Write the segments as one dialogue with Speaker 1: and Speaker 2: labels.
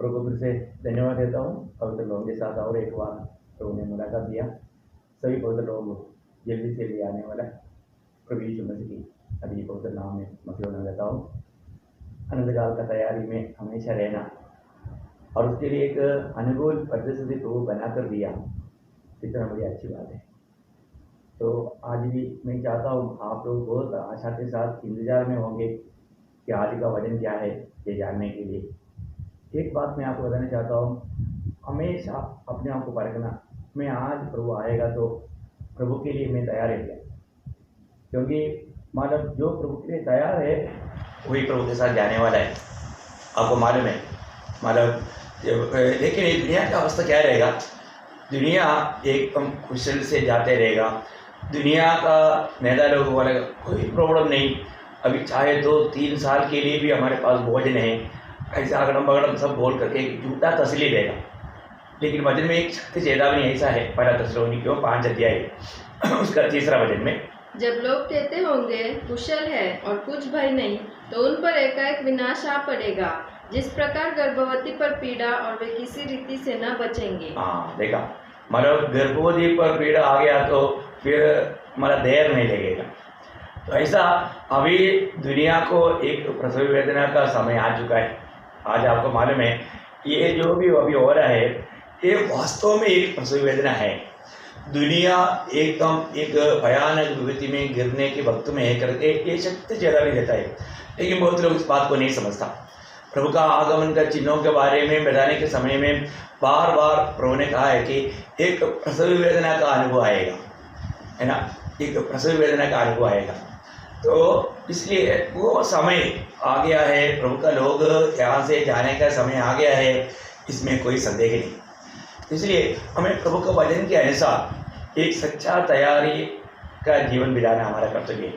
Speaker 1: प्रभु को फिर से धन्यवाद देता हूँ। पवित्र लोगों के साथ और एक बार प्रभु ने मुलाकात दिया। सभी पवित्र लोग जल्दी से लिए आने वाला प्रभु यीशु मसीह की अभी पवित्र नाम में मसीह देता हूँ। अनंत काल का तैयारी में हमेशा रहना और उसके लिए एक अनुकूल परिस्थिति प्रभु बनाकर दिया, कितना बड़ी अच्छी बात है। तो आज भी मैं चाहता हूँ आप लोग बहुत आशा के साथ इंतजार में होंगे कि आज का वजन क्या है ये जानने के लिए। एक बात मैं आपको बताना चाहता हूँ, हमेशा अपने आप को परखना। मैं आज प्रभु आएगा तो प्रभु के लिए मैं तैयार है क्या, क्योंकि मतलब जो प्रभु के लिए तैयार है वही प्रभु के साथ जाने वाला है। आपको मालूम है मतलब लेकिन ये दुनिया का अवस्था क्या रहेगा, दुनिया एकदम कुशल से जाते रहेगा। दुनिया का मैदा लोगों वाला कोई प्रॉब्लम नहीं, अभी चाहे तो 3 साल के लिए भी हमारे पास भोजन है, ऐसा अगड़म बगड़म सब बोल करके झूठा तसली देगा। लेकिन वचन में एक शक्ति चेतावनी ऐसा है, पहला थिस्सलुनीकियों 5 अध्याय उसका 3रा वचन में,
Speaker 2: जब लोग कहते होंगे कुशल है और कुछ भय नहीं, तो उन पर एकाएक विनाश आ पड़ेगा, जिस प्रकार गर्भवती पर पीड़ा और वे किसी रीति से न बचेंगे।
Speaker 1: हाँ देखा, मतलब गर्भवती पर पीड़ा आ गया तो फिर मतलब देर नहीं लगेगा। तो ऐसा अभी दुनिया को एक प्रसव वेदना का समय आ चुका है। आज आपको मालूम है ये जो भी अभी हो रहा है ये वास्तव में एक प्रसव वेदना है। दुनिया एकदम एक भयानक विपत्ति में गिरने के वक्त में है करके ये शक्ति चेतावनी देता है, लेकिन बहुत लोग इस बात को नहीं समझता। प्रभु का आगमन का चिन्हों के बारे में बताने के समय में बार बार प्रभु ने कहा है कि एक प्रसव वेदना का अनुभव आएगा, है ना, एक प्रसव वेदना का अनुभव आएगा। तो इसलिए वो समय आ गया है, प्रभु का लोग यहाँ से जाने का समय आ गया है, इसमें कोई संदेह नहीं। इसलिए हमें प्रभु के वचन के अनुसार एक सच्चा तैयारी का जीवन बिताना हमारा कर्तव्य है,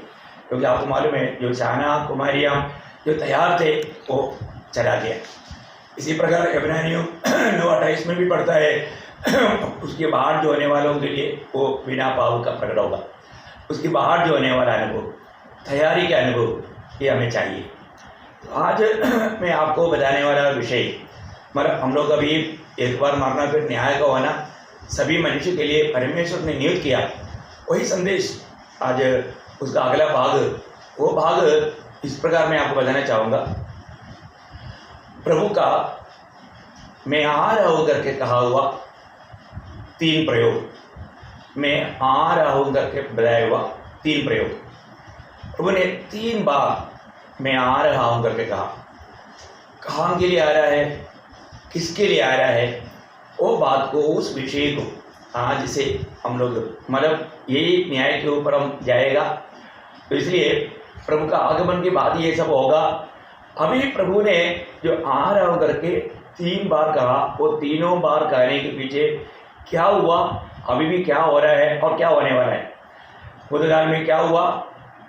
Speaker 1: क्योंकि आपको मालूम है जो शाना कुमारियाँ जो तैयार थे वो चला गया। इसी प्रकार इब्रानियों 9:28 में भी पढ़ता है उसके बाहर जो होने वालों के लिए वो बिना पाप का प्रकट होगा। उसके बाहर जो होने वाला अनुभव, तैयारी का अनुभव, ये हमें चाहिए। तो आज मैं आपको बताने वाला विषय मतलब हम लोग अभी एक बार मरना फिर न्याय का होना सभी मनुष्य के लिए परमेश्वर ने नियुक्त किया, वही संदेश आज उसका अगला भाग, वो भाग इस प्रकार मैं आपको बताना चाहूँगा। प्रभु का मैं आ रहा हूँ करके कहा हुआ 3 प्रयोग, मैं आ रहा हूँ करके बताया हुआ 3 प्रयोग, प्रभु ने 3 बार मैं आ रहा हूँ करके कहा। कहाँ के लिए आ रहा है, किसके लिए आ रहा है, वो बात को, उस विषय को आज से हम लोग मतलब यही न्याय के ऊपर हम जाएगा। तो इसलिए प्रभु का आगमन के बाद ये सब होगा। अभी प्रभु ने जो आ रहा हूँ करके 3 बार कहा, वो तीनों बार कहने के पीछे क्या हुआ, अभी भी क्या हो रहा है और क्या होने वाला है, भूतकाल में क्या हुआ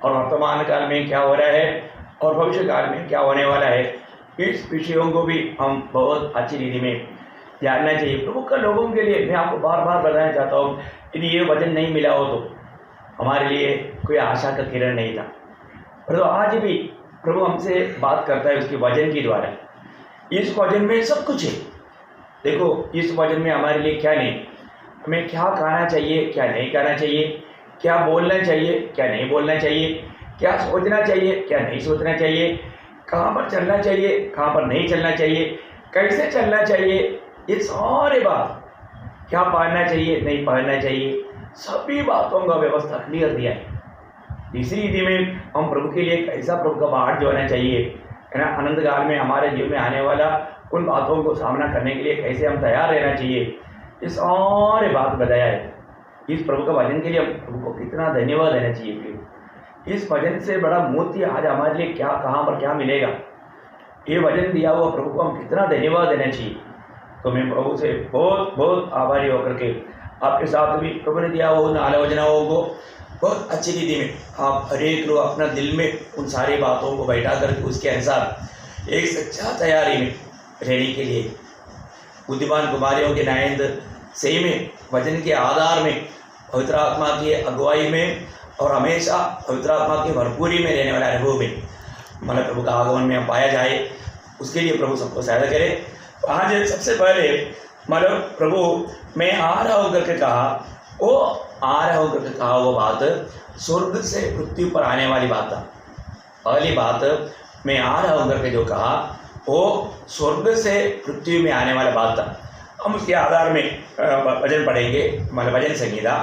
Speaker 1: और वर्तमान काल में क्या हो रहा है और भविष्य काल में क्या होने वाला है, इस विषयों को भी हम बहुत अच्छी रीति में जानना चाहिए। प्रभु का लोगों के लिए मैं आपको बार बार बताना चाहता हूँ, यदि ये वचन नहीं मिला हो तो हमारे लिए कोई आशा का किरण नहीं था। परंतु आज भी प्रभु हमसे बात करता है उसके वचन के द्वारा। इस वचन में सब कुछ है। देखो इस वचन में हमारे लिए क्या नहीं, हमें क्या कहना चाहिए, क्या नहीं कहना चाहिए, क्या बोलना चाहिए, क्या नहीं बोलना चाहिए, क्या सोचना चाहिए, क्या नहीं सोचना चाहिए, कहाँ पर चलना चाहिए, कहाँ पर नहीं चलना चाहिए, कैसे चलना चाहिए, ये सारे बात, क्या पढ़ना चाहिए, नहीं पढ़ना चाहिए, सभी बातों का व्यवस्था क्लियर दिया है। तीसरी रीति में हम प्रभु के लिए कैसा प्रभु का बाहर जो होना चाहिए, है ना, अनंत काल में हमारे जीवन में आने वाला उन बातों को सामना करने के लिए कैसे हम तैयार रहना चाहिए, ये सारे बात बताया है। इस प्रभु का वचन के लिए हम प्रभु को कितना धन्यवाद देना चाहिए। फिर इस वचन से बड़ा मोती आज हमारे लिए क्या, कहाँ पर क्या मिलेगा, ये वचन दिया हुआ प्रभु को हम कितना धन्यवाद देना चाहिए। तो मैं प्रभु से बहुत बहुत आभारी होकर के आपके साथ भी प्रभु ने दिया हुआ उन आलोचनाओं को बहुत अच्छी रीति में आप हरेक लोग अपना दिल में उन सारी बातों को बैठा करके उसके अनुसार एक सच्चा तैयारी में रहने के लिए बुद्धिमान कुमारियों के न्यायेंद्र सही में वचन के आधार में पवित्र आत्मा की अगुवाई में और हमेशा पवित्र आत्मा की भरपूरी में रहने वाले अनुभव में मतलब प्रभु का आगमन में हम पाया जाए, उसके लिए प्रभु सबको सहायता करे। आज सबसे पहले मतलब प्रभु मैं आ रहा हूँ करके कहा, वो आ रहा हूँ करके कहा वो बात स्वर्ग से पृथ्वी पर आने वाली बात था। पहली बात मैं आ रहा हूँ करके जो कहा वो स्वर्ग से पृथ्वी में आने वाला बात था। हम उसके आधार में वचन पढ़ेंगे, मतलब वचन संहिता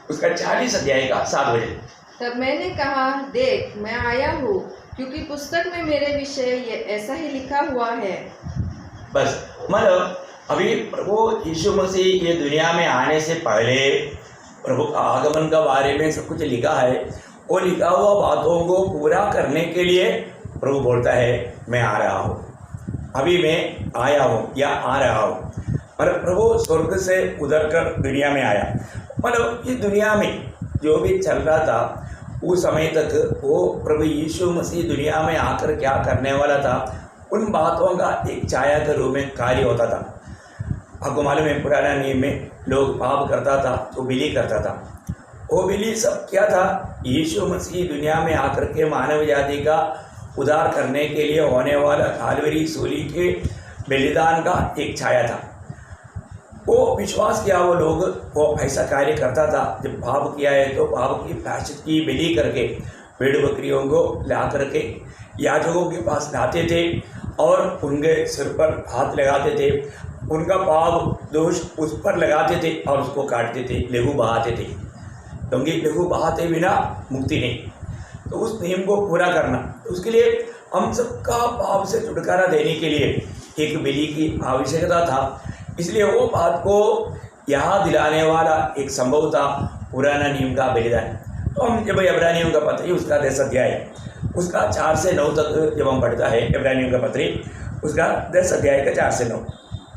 Speaker 1: उसका 40 अध्याय का 7 वचन।
Speaker 2: तब मैंने कहा, देख मैं आया हूँ, क्योंकि पुस्तक में मेरे विषय ये ऐसा ही लिखा हुआ है।
Speaker 1: बस मतलब अभी प्रभु यीशु मसीह ये दुनिया में आने से पहले प्रभु का आगमन का बारे में सब कुछ लिखा है। वो लिखा हुआ बातों को पूरा करने के लिए प्रभु बोलता है मैं आ रहा हूँ, अभी मैं आया हूँ या आ रहा हूँ। मतलब प्रभु स्वर्ग से उतर कर दुनिया में आया। मतलब इस दुनिया में जो भी चल रहा था उस समय तक वो प्रभु यीशु मसीह दुनिया में आकर क्या करने वाला था, उन बातों का एक छाया के रूप में कार्य होता था। आपको मालूम है पुराना नियम में लोग पाप करता था तो बिली करता था। वो बिली सब क्या था, यीशु मसीह दुनिया में आकर के मानव जाति का उद्धार करने के लिए होने वाला कालवरी सूली के बलिदान का एक छाया था। वो विश्वास किया वो लोग, वो ऐसा कार्य करता था। जब पाप किया है तो पाप की प्रायश्चित की बलि करके भेड़ बकरियों को ला करके याजकों के पास लाते थे और उनके सिर पर हाथ लगाते थे, उनका पाप दोष उस पर लगाते थे और उसको काटते थे, लहू बहाते थे, क्योंकि लहू बहाते बिना मुक्ति नहीं। तो उस नियम को पूरा करना, उसके लिए हम सबका पाप से छुटकारा देने के लिए एक बलि की आवश्यकता था। इसलिए वो बात को यहाँ दिलाने वाला एक संभव था पुराना नियम का बलिदान। तो हम जब इब्रानियों का पत्री उसका 10 अध्याय उसका 4 से 9 तक जब हम पढ़ता है इब्रानियों का पत्री उसका 10 अध्याय का 4 से 9।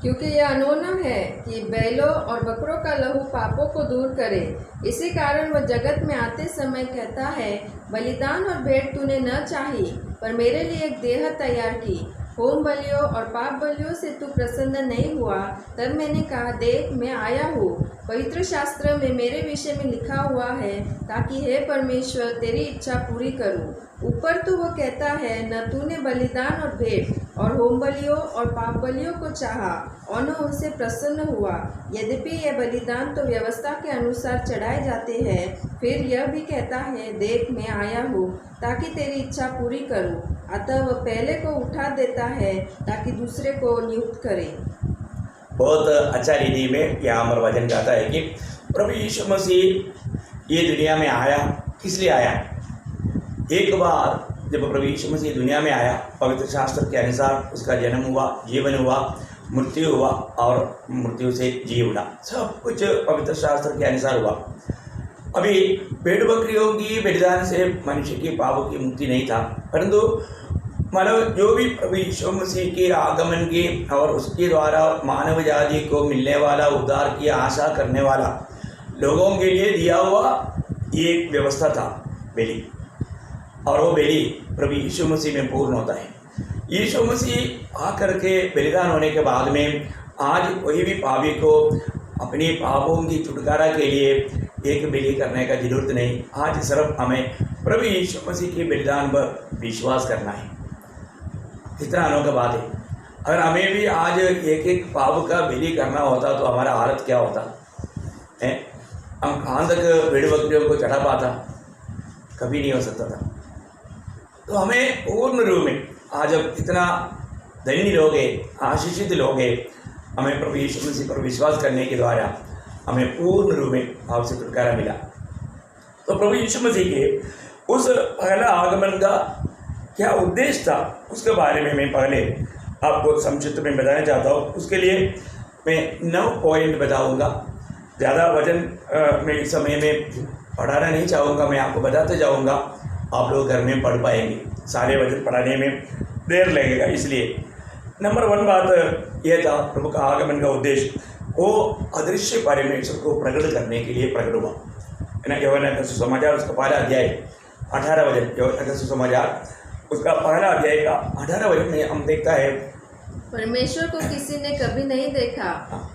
Speaker 2: क्योंकि यह अनोना है कि बैलों और बकरों का लहू पापों को दूर करे, इसी कारण वह जगत में आते समय कहता है, बलिदान और भेंट तूने न चाही, पर मेरे लिए एक देह तैयार की। होम बलियों और पाप बलियों से तू प्रसन्न नहीं हुआ। तब मैंने कहा, देख मैं आया हूँ, पवित्र शास्त्र में मेरे विषय में लिखा हुआ है, ताकि हे परमेश्वर तेरी इच्छा पूरी करूँ। ऊपर तो वह कहता है, न तूने बलिदान और भेंट और होम बलियों और पाप बलियों को चाहा और न उनसे प्रसन्न हुआ। यद्यपि यह बलिदान तो व्यवस्था के अनुसार चढ़ाए जाते हैं, फिर यह भी कहता है, देख मैं आया हूँ, ताकि तेरी इच्छा पूरी करूँ। अतः वह पहले को उठा देता है ताकि दूसरे को नियुक्त करे।
Speaker 1: बहुत अच्छा रीति में यहाँ पर वचन कहता है कि प्रभु यीशु मसीह ये दुनिया में आया, किस लिए आया। एक बार जब प्रभु यीशु मसीह दुनिया में आया, पवित्र शास्त्र के अनुसार उसका जन्म हुआ, जीवन हुआ, मृत्यु हुआ और मृत्यु से जी उठा, सब कुछ पवित्र शास्त्र के अनुसार हुआ। अभी भेड़ बकरियों की बलिदान से मनुष्य की पापों की मुक्ति नहीं था, परंतु मानव जो भी प्रभु यीशु मसीह के आगमन की और उसके द्वारा मानव जाति को मिलने वाला उद्धार की आशा करने वाला लोगों के लिए दिया हुआ ये व्यवस्था था बलि, और वो बलि प्रभु यीशु मसीह में पूर्ण होता है। यीशु मसीह आकर के बलिदान होने के बाद में आज कोई भी पापी को अपने पापों की छुटकारा के लिए एक बलि करने का जरूरत नहीं। आज सिर्फ हमें प्रभु यीशु मसीह के बलिदान पर विश्वास करना है। कितना अनोखा बात है। अगर हमें भी आज एक एक पाप का बलि करना होता तो हमारा हालत क्या होता है। हम कहाँ तक भेड़ बकरियों को चढ़ा पाता, कभी नहीं हो सकता था। तो हमें पूर्ण रूप में आज अब इतना धन्य लोग हैं, आशीषित लोग हैं, हमें प्रभु यीशु मसीह पर विश्वास करने के द्वारा हमें पूर्ण रूप में भाव से छुटकारा मिला। तो प्रभु यीशु मसीह के उस पहला आगमन का क्या उद्देश्य था, उसके बारे में मैं पहले आपको संक्षिप्त में बताना चाहता हूँ। उसके लिए मैं 9 पॉइंट बताऊँगा। ज़्यादा वचन मैं इस समय में पढ़ाना नहीं चाहूँगा, मैं आपको बताते जाऊँगा, आप लोग घर में पढ़ पाएंगे। सारे वचन पढ़ाने में देर लगेगा, इसलिए नंबर 1 बात यह था, प्रभु का आगमन का उद्देश्य वो अदृश्य परमेश्वर को प्रकट करने के लिए प्रकट हुआ है ना। यूहन्ना का सुसमाचार उसका पहला अध्याय 18 वचन, यूहन्ना का सुसमाचार उसका पहला अध्याय का 18 वचन में हम देखता है,
Speaker 2: परमेश्वर को किसी ने कभी नहीं देखा,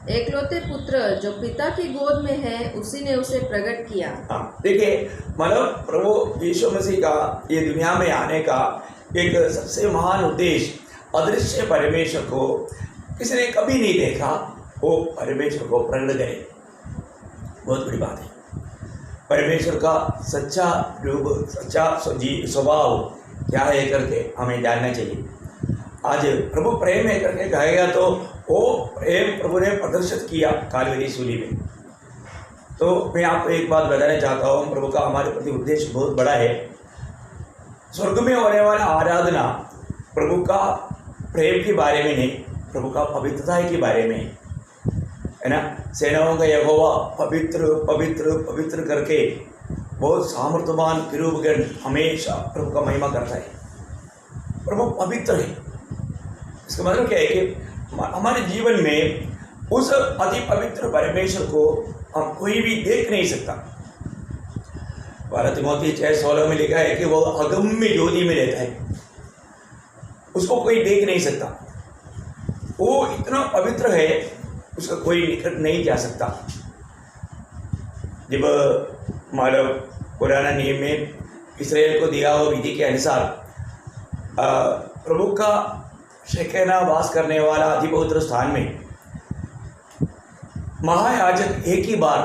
Speaker 2: एकलौते पुत्र जो पिता की गोद में है उसी ने उसे प्रकट किया।
Speaker 1: देखिए मतलब प्रभु यीशु मसीह का ये दुनिया में आने का एक सबसे महान उद्देश्य अदृश्य परमेश्वर को किसी ने कभी नहीं देखा वो परमेश्वर को प्रकट करे। बहुत बड़ी बात है। परमेश्वर का सच्चा रूप, सच्चा स्वभाव क्या है करके हमें जानना चाहिए। आज प्रभु प्रेम है करके कहेगा तो वो प्रेम प्रभु ने प्रदर्शित किया कालवरी सूली में। तो मैं आपको एक बात बताना चाहता हूँ, प्रभु का हमारे प्रति उद्देश्य बहुत बड़ा है। स्वर्ग में होने वाला आराधना प्रभु का प्रेम के बारे में नहीं, प्रभु का पवित्रता के बारे में है ना। सेनाओं का यहोवा पवित्र पवित्र पवित्र करके बहुत सामर्थ्यवान किरूबगण हमेशा प्रभु का महिमा करता है। प्रभु पवित्र है। इसका मतलब क्या है कि हमारे जीवन में उस अति पवित्र परमेश्वर को हम कोई भी देख नहीं सकता। 12 तिमोथी 6:16 में लिखा है कि वो अगम्य ज्योति में रहता है, उसको कोई देख नहीं सकता। वो इतना पवित्र है, उसका कोई निकट नहीं जा सकता। जब मतलब पुराना नियम में इस्राएल को दिया हुआ विधि के अनुसार प्रभु का शेकेना वास करने वाला अति पवित्र स्थान में महायाजक एक ही बार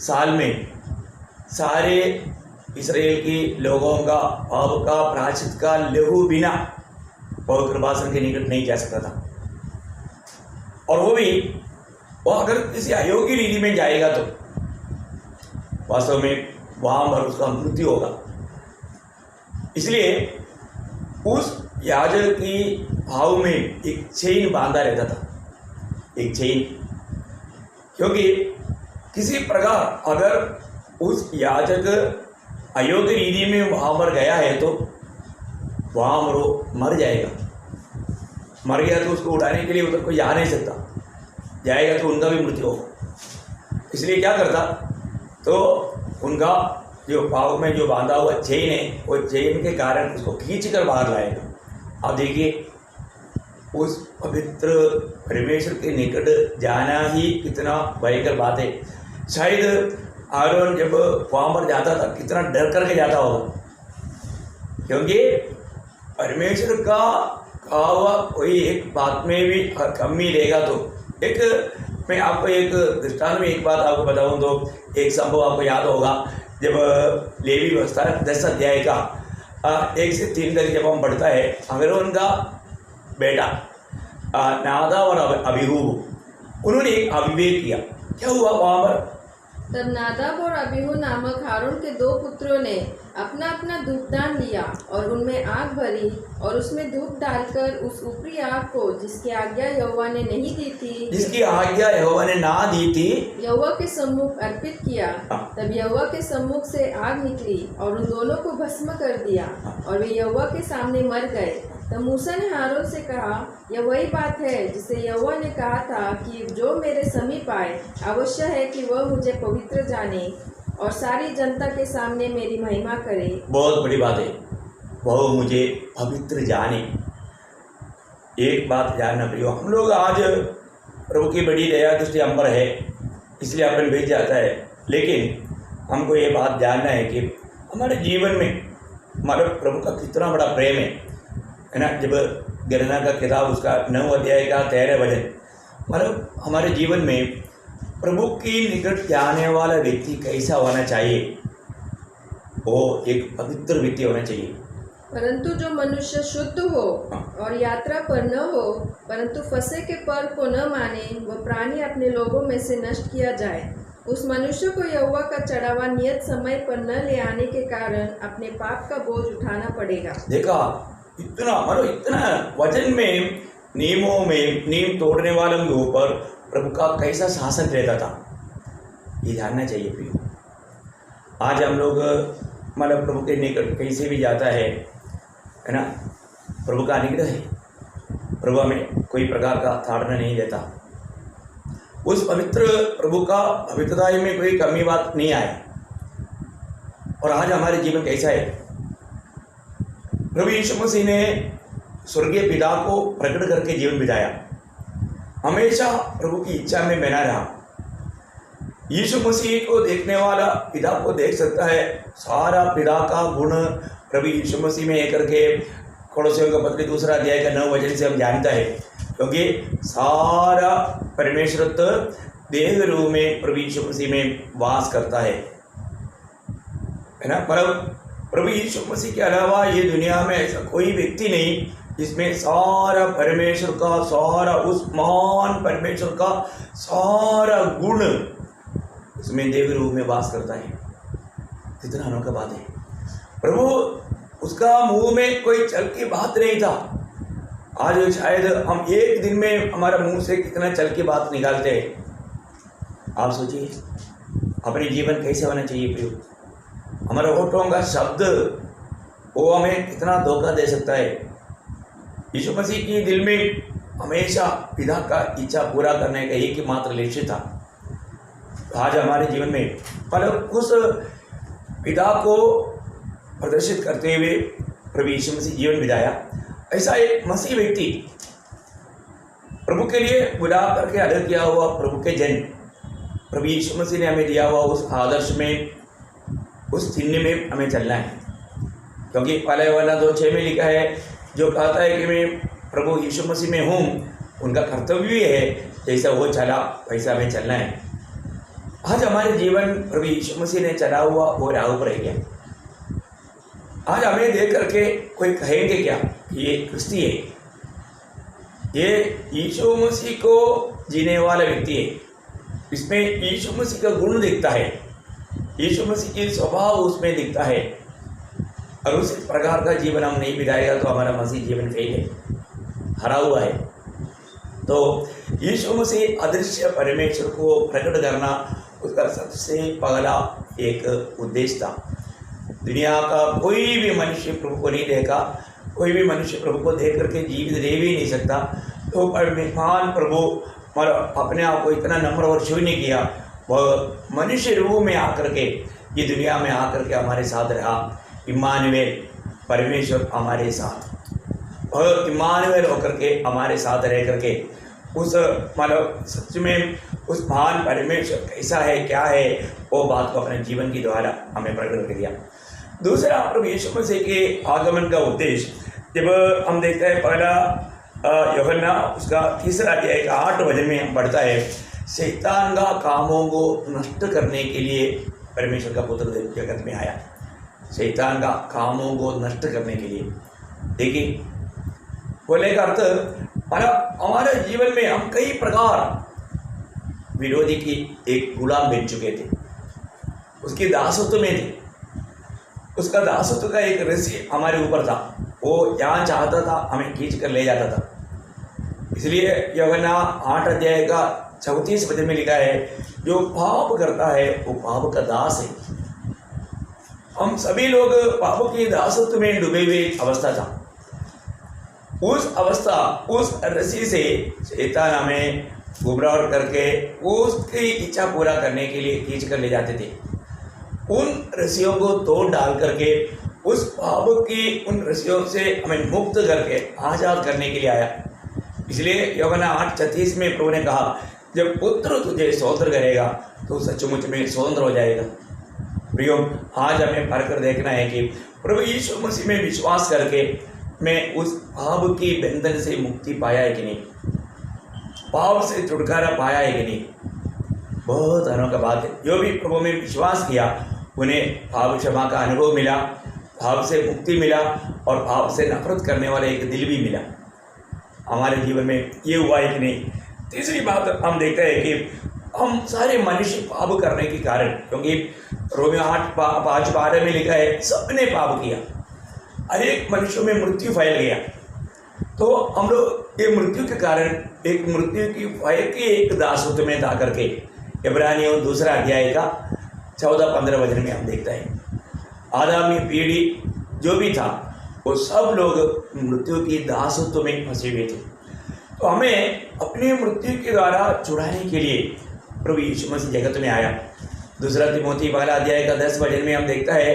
Speaker 1: साल में सारे इस्राएल की लोगों का पाप का प्रायश्चित का लहू बिना पवित्र कृपासन के निकट नहीं जा सकता था। और वो अगर किसी अयोग्य रीति में जाएगा तो वास्तव में वहाँ पर उसका मृत्यु होगा। इसलिए उस याजक की भाव में एक चेन बांधा रहता था, एक चेन, क्योंकि किसी प्रकार अगर उस याजक अयोग्य रीति में वहाँ पर गया है तो वहाँ वो मर जाएगा। मर गया तो उसको उठाने के लिए उधर कोई जा नहीं सकता, जाएगा तो उनका भी मृत्यु होगा। इसलिए क्या करता, तो उनका जो पाँव में जो बांधा हुआ चेन है, वो चेन के कारण उसको खींच कर बाहर लाएगा। अब देखिए उस पवित्र परमेश्वर के निकट जाना ही कितना भयंकर बात है। शायद आरोन जब वहाँ पर जाता था कितना डर करके जाता होगा, क्योंकि परमेश्वर का कहा हुआ कोई एक बात में भी कमी रहेगा। तो एक मैं आपको एक दृष्टांत में एक बात आपको बताऊं तो एक संभव आपको याद होगा, जब लेवी व्यवस्था 10 अध्याय का 1 से 3 तक जब हम पढ़ता है, अगर उनका बेटा नादाब और अबीहू उन्होंने एक अविवेक किया। क्या हुआ वहाँ पर?
Speaker 2: तब नादाब और अबीहू नामक हारून के 2 पुत्रों ने अपना अपना धूपदान लिया और उनमें आग भरी और उसमें धूप डालकर उस ऊपरी आग को जिसकी आज्ञा यहोवा ने नहीं दी थी,
Speaker 1: जिसकी आज्ञा यहोवा ने ना दी थी,
Speaker 2: यहोवा के सम्मुख अर्पित किया। तब यहोवा के सम्मुख से आग निकली और उन दोनों को भस्म कर दिया और वे यहोवा के सामने मर गए। तब मूसा ने हारून से कहा, यह वही बात है जिसे यहोवा ने कहा था कि जो मेरे समीप आए अवश्य है कि वह मुझे पवित्र जाने और सारी जनता के सामने मेरी महिमा करे।
Speaker 1: बहुत बड़ी बात है, वह मुझे पवित्र जाने। एक बात जानना प्रियो, हम लोग आज प्रभु की बड़ी दया दृष्टि हम पर है, इसलिए अपन भेज जाता है, लेकिन हमको ये बात जानना है कि हमारे जीवन में हमारे प्रभु का कितना बड़ा प्रेम है ना। जब गणना का किताब उसका 9 अध्याय का 13 वचन, मतलब हमारे जीवन में प्रभु की निकट जाने वाला व्यक्ति कैसा होना चाहिए? वो एक पवित्र व्यक्ति होना चाहिए।
Speaker 2: परंतु जो मनुष्य शुद्ध हो और यात्रा पर न हो, परंतु फंसे के पर को न माने, वह प्राणी अपने लोगों में से नष्ट किया जाए। उस मनुष्य को यहोवा का चढ़ावा नियत समय पर न ले आने के कारण अपने पाप का बोझ उठाना पड़ेगा।
Speaker 1: देखा, इतना मतलब इतना वचन में, नियमों में, नियम तोड़ने वालों के ऊपर प्रभु का कैसा शासन रहता था, ये जानना चाहिए प्रियो। आज हम लोग मतलब प्रभु के निकट कैसे भी जाता है ना, प्रभु का निकट है, प्रभु हमें कोई प्रकार का ताड़ना नहीं देता। उस पवित्र प्रभु का पवित्रता में कोई कमी बात नहीं आए। और आज हमारे जीवन कैसा है? प्रभु यीशु मसीह ने स्वर्गीय पिता को प्रकट करके जीवन बिताया, हमेशा प्रभु की इच्छा में बना रहा। यीशु मसीह को देखने वाला पिता को देख सकता है। सारा पिता का गुण प्रभु यीशु मसीह में है करके कोलोसियों का पत्री 2 अध्याय का 9 वचन से हम जानता है। क्योंकि सारा परमेश्वरत्व देह रूप में प्रभु यीशु मसीह में वास करता है ना। पर प्रभु यीशु मसीह के अलावा ये दुनिया में ऐसा कोई व्यक्ति नहीं जिसमें सारा परमेश्वर का, सारा उस महान परमेश्वर का सारा गुण उसमें देव रूप में वास करता है। कितना अनोखा बात है। प्रभु उसका मुंह में कोई चल की बात नहीं था। आज शायद हम एक दिन में हमारा मुंह से कितना चल की बात निकालते हैं। आप सोचिए अपने जीवन कैसे होना चाहिए प्रियो। हमारे होठों का शब्द वो हमें कितना धोखा दे सकता है। यीशु मसीह की दिल में हमेशा पिता का इच्छा पूरा करने का एक ही मात्र लक्ष्य था। आज हमारे जीवन में मतलब उस पिता को प्रदर्शित करते हुए प्रभु यीशु मसीह जीवन बिताया। ऐसा एक मसीह व्यक्ति प्रभु के लिए बुला करके अलग किया हुआ प्रभु के जन प्रभु यीशु मसीह ने हमें दिया हुआ उस आदर्श में, उस चिन्ह में हमें चलना है। क्योंकि पहले वाला 2:6 में लिखा है, जो कहता है कि मैं प्रभु यीशु मसीह में हूँ, उनका कर्तव्य भी है जैसा वो चला वैसा हमें चलना है। आज हमारे जीवन प्रभु यीशु मसीह ने चला हुआ वो राह पर रह गया। आज हमें देख करके कोई कहेंगे क्या ये क्रिस्ती है, ये यीशु मसीह को जीने वाला व्यक्ति है, इसमें यीशु मसीह का गुण दिखता है, यीशु मसीह की स्वभाव उसमें दिखता है। और उस प्रकार का जीवन हम नहीं बिताएगा तो हमारा मसीह जीवन फेल है, हरा हुआ है। तो यीशु मसीह अदृश्य परमेश्वर को प्रकट करना उसका सबसे पहला एक उद्देश्य था। दुनिया का कोई भी मनुष्य प्रभु को नहीं देखा, कोई भी मनुष्य प्रभु को देख करके जीवित रह भी नहीं सकता। तो महान प्रभु अपने आप को इतना नम्र और शून्य किया, वह मनुष्य रूप में आकर के ये दुनिया में आकर के हमारे साथ रहा। इम्मानुएल, परमेश्वर हमारे साथ, और इम्मानुएल होकर के हमारे साथ रह करके उस मतलब सच में उस महान परमेश्वर कैसा है क्या है वो बात को अपने जीवन के द्वारा हमें प्रकट कर दिया। दूसरा प्रभु यीशु मसीह के आगमन का उद्देश्य जब हम देखते हैं, पहला यूहन्ना उसका 3 अध्याय का 8 वचन में हम पढ़ता है, शैतान का कामों को नष्ट करने के लिए परमेश्वर का पुत्र जगत में आया। शैतान का कामों को नष्ट करने के लिए, देखिए बोले का अर्थ मतलब हमारे जीवन में हम कई प्रकार विरोधी की एक गुलाम बन चुके थे, उसकी दासत्व में थे। उसका दासत्व का एक रस्सी हमारे ऊपर था, वो जहाँ चाहता था हमें खींच कर ले जाता था। इसलिए यूहन्ना 8 अध्याय का 34 वचन में लिखा है, जो पाप करता है वो पाप का दास है। हम सभी लोग पाप की दासत्व में डूबे हुए अवस्था था। उस अवस्था, उस रस्सी से शैतान हमें गुमराह करके उसकी इच्छा पूरा करने के लिए खींच कर ले जाते थे। उन रस्सियों को तोड़ डाल करके उस पाप की उन रस्सियों से हमें मुक्त करके आज़ाद करने के लिए आया। इसलिए यूहन्ना 8:36 में प्रभु ने कहा, जब पुत्र तुझे स्वतंत्र करेगा तो सचमुच में स्वतंत्र हो जाएगा। प्रियो, आज हमें पढ़ कर देखना है कि प्रभु यीशु मसीह में विश्वास करके मैं उस पाप की बंधन से मुक्ति पाया है कि नहीं, पाप से छुटकारा पाया है कि नहीं। बहुत अनोखा बात है। जो भी प्रभु में विश्वास किया उन्हें पाप क्षमा का अनुभव मिला, पाप से मुक्ति मिला और पाप से नफरत करने वाला एक दिल भी मिला। हमारे जीवन में ये हुआ है कि नहीं। तीसरी बात हम देखते हैं कि हम सारे मनुष्य पाप करने के कारण, क्योंकि रोमियो 8:5-12 में लिखा है, सबने पाप किया, अनेक मनुष्यों में मृत्यु फैल गया। तो हम लोग ये मृत्यु के कारण एक मृत्यु की भय के एक दासत्व में जा करके इब्रानियों 2 अध्याय का 14-15 वचन में हम देखते हैं, आदमी पीढ़ी जो भी था वो सब लोग मृत्यु की दासत्व में फंसे हुए थे। तो हमें अपने मृत्यु के द्वारा छुड़ाने के लिए प्रभु यीशु मसीह जगत में आया। 2 तिमोथी 12 अध्याय का 10 वचन में हम देखता है,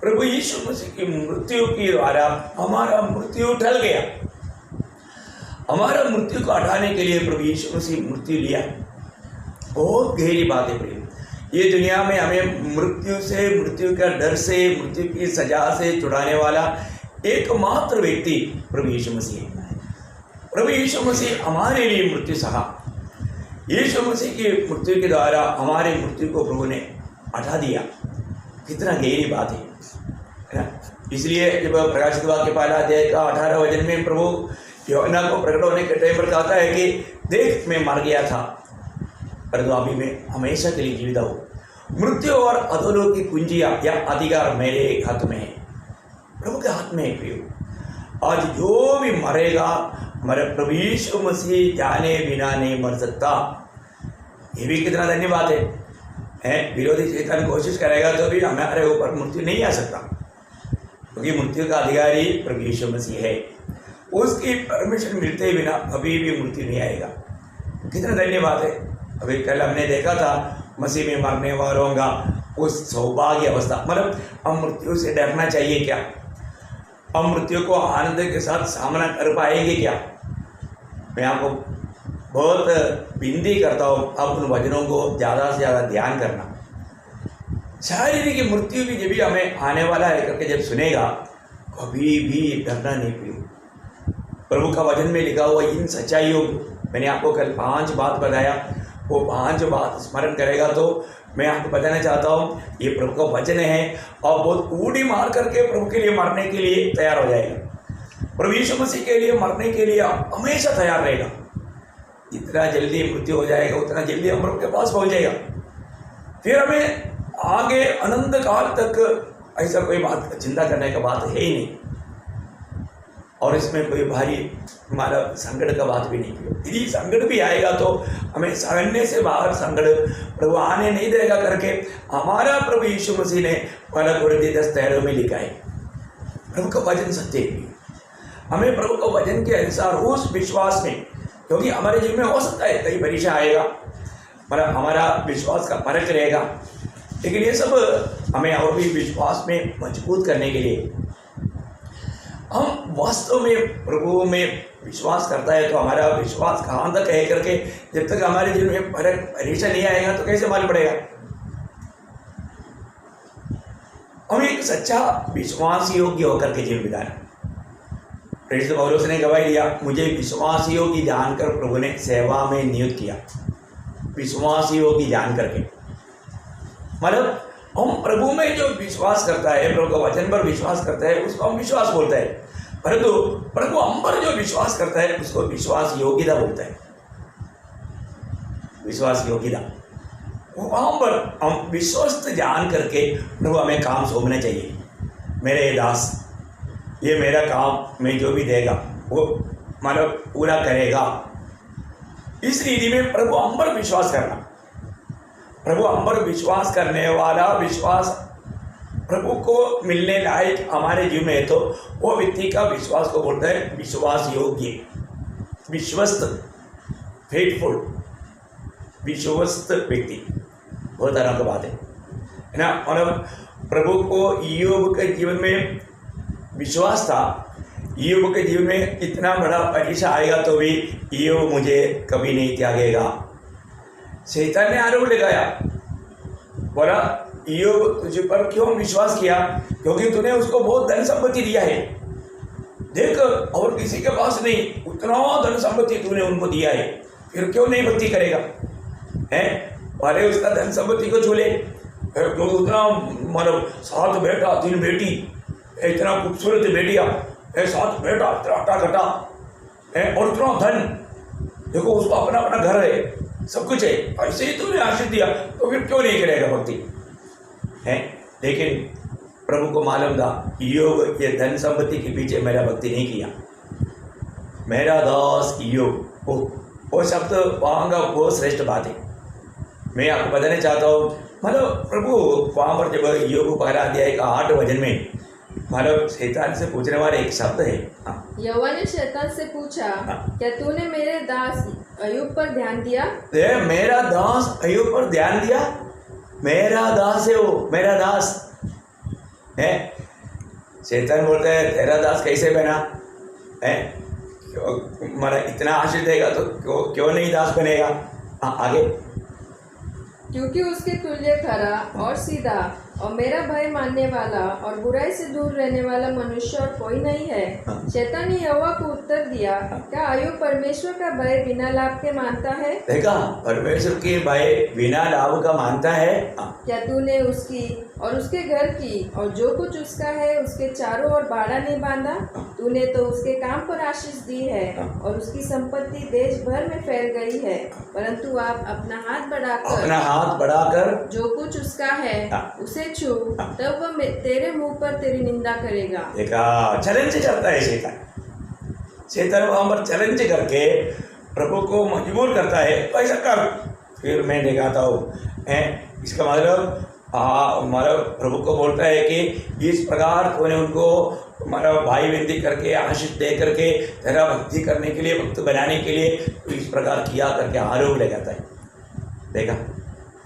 Speaker 1: प्रभु यीशु मसीह की मृत्यु के द्वारा हमारा मृत्यु टल गया। हमारा मृत्यु को हटाने के लिए प्रभु यीशु मसीह मृत्यु लिया। बहुत गहरी बात है प्रिय। ये दुनिया में हमें मृत्यु से, मृत्यु का डर से, मृत्यु की सजा से छुड़ाने वाला एकमात्र व्यक्ति प्रभु यीशु मसीह है। प्रभु यीशु मसीह हमारे लिए मृत्यु सहा। यीशु मसीह की मृत्यु के द्वारा हमारी मृत्यु को प्रभु ने हटा दिया। कितना गहरी बात है ना। इसलिए जब प्रकाशित वाक्य पहला अध्याय का 18 वचन में प्रभु यूहन्ना को प्रकट होने के टाइम पर कहता है कि देख मैं मर गया था, परंतु अभी मैं हमेशा के लिए जीवित हूँ। मृत्यु और अधोलोक की कुंजियाँ या अधिकार मेरे हाथ में है, प्रभु के हाथ में है। प्रियो, आज जो भी मरेगा हमारे प्रभु यीशु मसीह जाने बिना नहीं मर सकता। ये भी कितना धन्यवाद है। विरोधी शैतान कोशिश करेगा तो भी हमारे ऊपर मृत्यु नहीं आ सकता, क्योंकि मृत्यु का अधिकारी प्रभु यीशु मसीह है। उसकी परमिशन मिलते बिना कभी भी मृत्यु नहीं आएगा। कितना धन्यवाद है। अभी कल हमने देखा था मसीह में मरने वालों का उस सौभाग्य अवस्था, मतलब हम मृत्यु से डरना चाहिए क्या? हम मृत्यु को आनंद के साथ सामना कर पाएंगे क्या? मैं आपको बहुत विनती करता हूँ, आप उन वचनों को ज़्यादा से ज़्यादा ध्यान करना। शारीरिक मृत्यु भी जब भी हमें आने वाला है करके जब सुनेगा, कभी भी डरना नहीं। प्रियो, प्रभु का वचन में लिखा हुआ इन सच्चाइयों, मैंने आपको कल 5 बात बताया, वो 5 बात स्मरण करेगा तो मैं आपको बताना चाहता हूँ ये प्रभु का वचन है और बहुत ऊड़ी मार करके प्रभु के लिए मरने के लिए तैयार हो जाएगा। प्रभु यीशु मसीह के लिए मरने के लिए हमेशा तैयार रहेगा। जितना जल्दी मृत्यु हो जाएगा उतना जल्दी हम प्रभु के पास पहुँच जाएगा। फिर हमें आगे अनंत काल तक ऐसा कोई बात चिंता करने का बात है ही नहीं, और इसमें कोई भारी हमारा संकट का बात भी नहीं। यदि संकट भी आएगा तो हमें सहने से बाहर संकट प्रभु आने नहीं देगा करके हमारा प्रभु यीशु मसीह ने पहला कोरिन्थियों 10:13 में लिखा है। प्रभु का वचन सत्य है। हमें प्रभु का वचन के अनुसार उस विश्वास में, क्योंकि हमारे जीवन में हो सकता है कई परीक्षा आएगा, मतलब हमारा विश्वास का फर्क रहेगा, लेकिन ये सब हमें और भी विश्वास में मजबूत करने के लिए हम वास्तव में प्रभु में विश्वास करता है तो हमारा विश्वास कहाँ तक है करके जब तक हमारे जीवन में फर्क परीक्षा नहीं आएगा तो कैसे मालूम पड़ेगा? हम एक सच्चा विश्वास योग्य होकर के जीवन बिताना। प्रेरित पौलुस ने गवाही दिया, मुझे विश्वास योग्य जानकर प्रभु ने सेवा में नियुक्त किया। विश्वास योग्य जान करके मतलब हम प्रभु में जो विश्वास करता है, प्रभु का वचन पर विश्वास करता है, उसको हम विश्वास बोलते हैं। परंतु प्रभु हम पर जो विश्वास करता है उसको विश्वास योग्यता बोलता है। विश्वास योग्यता वहाँ पर हम विश्वस्त जान करके प्रभु हमें काम सौंपना चाहिए। मेरे दास, ये मेरा काम मैं जो भी देगा वो मतलब पूरा करेगा। इस रीति में प्रभु हम पर विश्वास करना, प्रभु हम पर विश्वास करने वाला विश्वास प्रभु को मिलने लायक हमारे जीवन में है तो वो व्यक्ति का विश्वास को बोलता है विश्वास योग्य, विश्वस्त, फेथफुल, विश्वस्त व्यक्ति। बहुत तरह की बात है ना। और प्रभु को ईयोब के जीवन में विश्वास था, ईयोब के जीवन में इतना बड़ा परीक्षा आएगा तो भी ईयोब मुझे कभी नहीं त्यागेगा। शैतान ने आरोप लगाया, बोला ईयोब तुझ पर क्यों विश्वास किया? क्योंकि तूने उसको बहुत धन संपत्ति दिया है। देख और किसी के पास नहीं, उतना धन संपत्ति तूने उनको दिया है, फिर क्यों नहीं भक्ति करेगा? हैं अरे उसका धन संपत्ति को छूले, क्योंकि उतना मतलब 7 बेटा 3 बेटी, इतना खूबसूरत बेटियाँ, 7 बेटा इतना अटा है और उतना धन, देखो उसको अपना अपना घर है, सब कुछ है, ऐसे ही तूने आशीष दिया तो फिर क्यों नहीं करेगा भक्ति? है लेकिन प्रभु को मालूम था ईयोब ये धन संपत्ति के पीछे मेरा भक्ति नहीं किया। मेरा दास ईयोब, वो शब्द वहाँ का वो श्रेष्ठ बात है। मैं आपको बताना चाहता हूँ, मतलब प्रभु वहाँ पर जब ईयोब को पहला अध्याय का 8 वचन में मतलब शैतान से पूछने वाला एक शब्द है।
Speaker 2: यहोवा ने शैतान से पूछा, क्या तूने मेरे दास अय्यूब पर ध्यान दिया?
Speaker 1: मेरा दास अय्यूब पर ध्यान दिया? मेरा दास है वो, मेरा दास है। शैतान बोलता है तेरा दास कैसे बना है? मारा इतना आशीष देगा तो क्यों नहीं दास बनेगा? आगे,
Speaker 2: क्योंकि उसके तुल्य खरा और सीधा और मेरा भय मानने वाला और बुराई से दूर रहने वाला मनुष्य और कोई नहीं है।
Speaker 1: हाँ।
Speaker 2: शैतान ने यहोवा को उत्तर दिया, क्या आयु परमेश्वर का भय बिना लाभ के मानता है?
Speaker 1: देखा, परमेश्वर के भय बिना लाभ का मानता है।
Speaker 2: क्या तूने उसकी और उसके घर की और जो कुछ उसका है उसके चारों ओर बाड़ा नहीं बांधा? तूने तो उसके काम पर आशीष दी है और उसकी संपत्ति देश भर में फैल गई है। परंतु आप अपना हाथ बढ़ाकर जो कुछ उसका है उसे छू, तब वह तेरे मुंह पर तेरी निंदा करेगा।
Speaker 1: देखा, चैलेंज करता है शैतान वहां पर चैलेंज करके प्रभु को मजबूर करता है, ऐसा कर, फिर मैं दिखाता हूँ। इसका मतलब प्रभु को बोलता है कि इस प्रकार तूने उनको हमारा भाई विनती करके आशीष दे करके तेरा भक्ति करने के लिए, भक्त बनाने के लिए तो इस प्रकार किया करके आरोप लगाता है। देखा,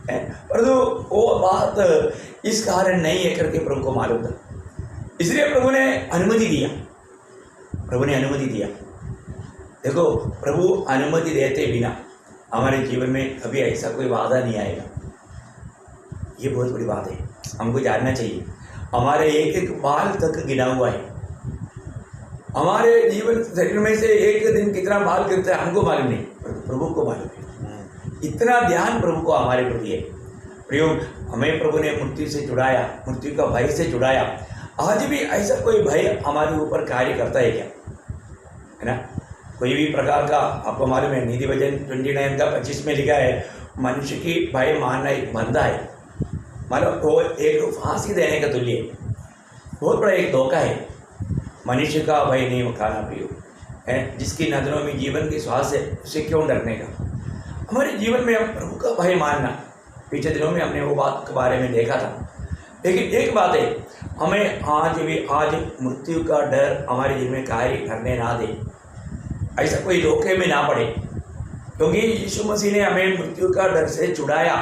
Speaker 1: परंतु वो बात इस कारण नहीं है करके प्रभु को मालूम था, इसलिए प्रभु ने अनुमति दिया। देखो, प्रभु अनुमति देते बिना हमारे जीवन में कभी ऐसा कोई बाधा नहीं आएगा। ये बहुत बड़ी बात है, हमको जानना चाहिए। हमारे एक एक बाल तक गिना हुआ है। हमारे जीवन शरीर में से एक दिन कितना बाल गिरता है हमको मालूम नहीं, प्रभु को मालूम है। इतना ध्यान प्रभु को हमारे प्रति है। प्रियो, हमें प्रभु ने मृत्यु से छुड़ाया, मृत्यु का भय से छुड़ाया। आज भी ऐसा कोई भय हमारे ऊपर कार्य करता है क्या? है ना, कोई भी प्रकार का आपको मालूम है, नीति वचन 29 का 25 में लिखा है, मनुष्य की भय मानना एक बंधा है। मतलब वो एक फांसी देने का तुल्य है, बहुत बड़ा एक धोखा है। मनुष्य का भय नहीं खाना प्रियो है, जिसकी नजरों में जीवन की श्वास है, उसे क्यों डरने का? हमारे जीवन में हम प्रभु का भय मानना, पिछले दिनों में हमने वो बात के बारे में देखा था। लेकिन एक बात है, हमें आज मृत्यु का डर हमारे जीवन में कार्य करने ना दे, ऐसा कोई धोखे में ना पड़े, क्योंकि यीशु मसीह ने हमें मृत्यु का डर से छुड़ाया।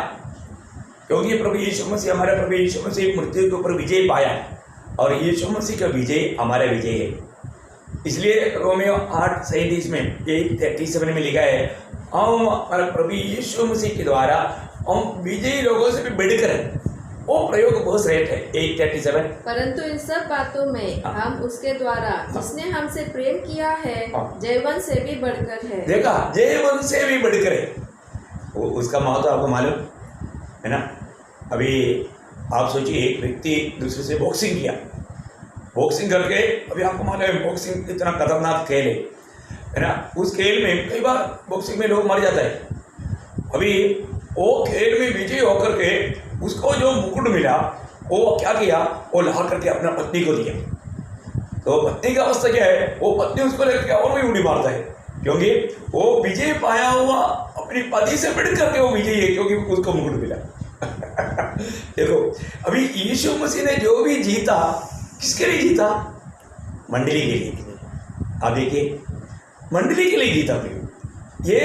Speaker 1: क्योंकि प्रभु यीशु मसीह, हमारा प्रभु यीशु मसीह मृत्यु के ऊपर विजय पाया और यीशु मसीह का विजय हमारा विजय है। इसलिए रोमियो 8:37 में 37 में लिखा है, हम प्रभु यीशु मसीह के द्वारा हम विजयी लोगों से भी बढ़कर, वो प्रयोग बहुत श्रेष्ठ है 8:37। परंतु
Speaker 2: इन सब बातों में हम उसके द्वारा जिसने हमसे प्रेम किया है जयवन से भी बढ़कर है।
Speaker 1: देखा, जयवन से भी बढ़कर है। वो उसका महत्व आपको मालूम है ना। अभी आप सोचिए, एक व्यक्ति दूसरे से बॉक्सिंग किया, बॉक्सिंग करके, अभी आपको मालूम है बॉक्सिंग इतना खतरनाक खेल है ना। उस खेल में कई बार बॉक्सिंग में लोग मर जाता है। अभी वो खेल में विजय होकर के उसको जो मुकुट मिला, वो क्या किया, वो ला करके अपना पत्नी को दिया। तो पत्नी का अवस्था क्या है, वो पत्नी उसको लेकर और भी उड़ी मारता है, क्योंकि वो विजय पाया हुआ अपनी पति से बढ़ करके वो विजय है, क्योंकि उसको मुकुट मिला। देखो, अभी यीशु मसीह ने जो भी जीता, किसके लिए जीता? मंडली के लिए। आप देखिए, मंडली के लिए जीता। ये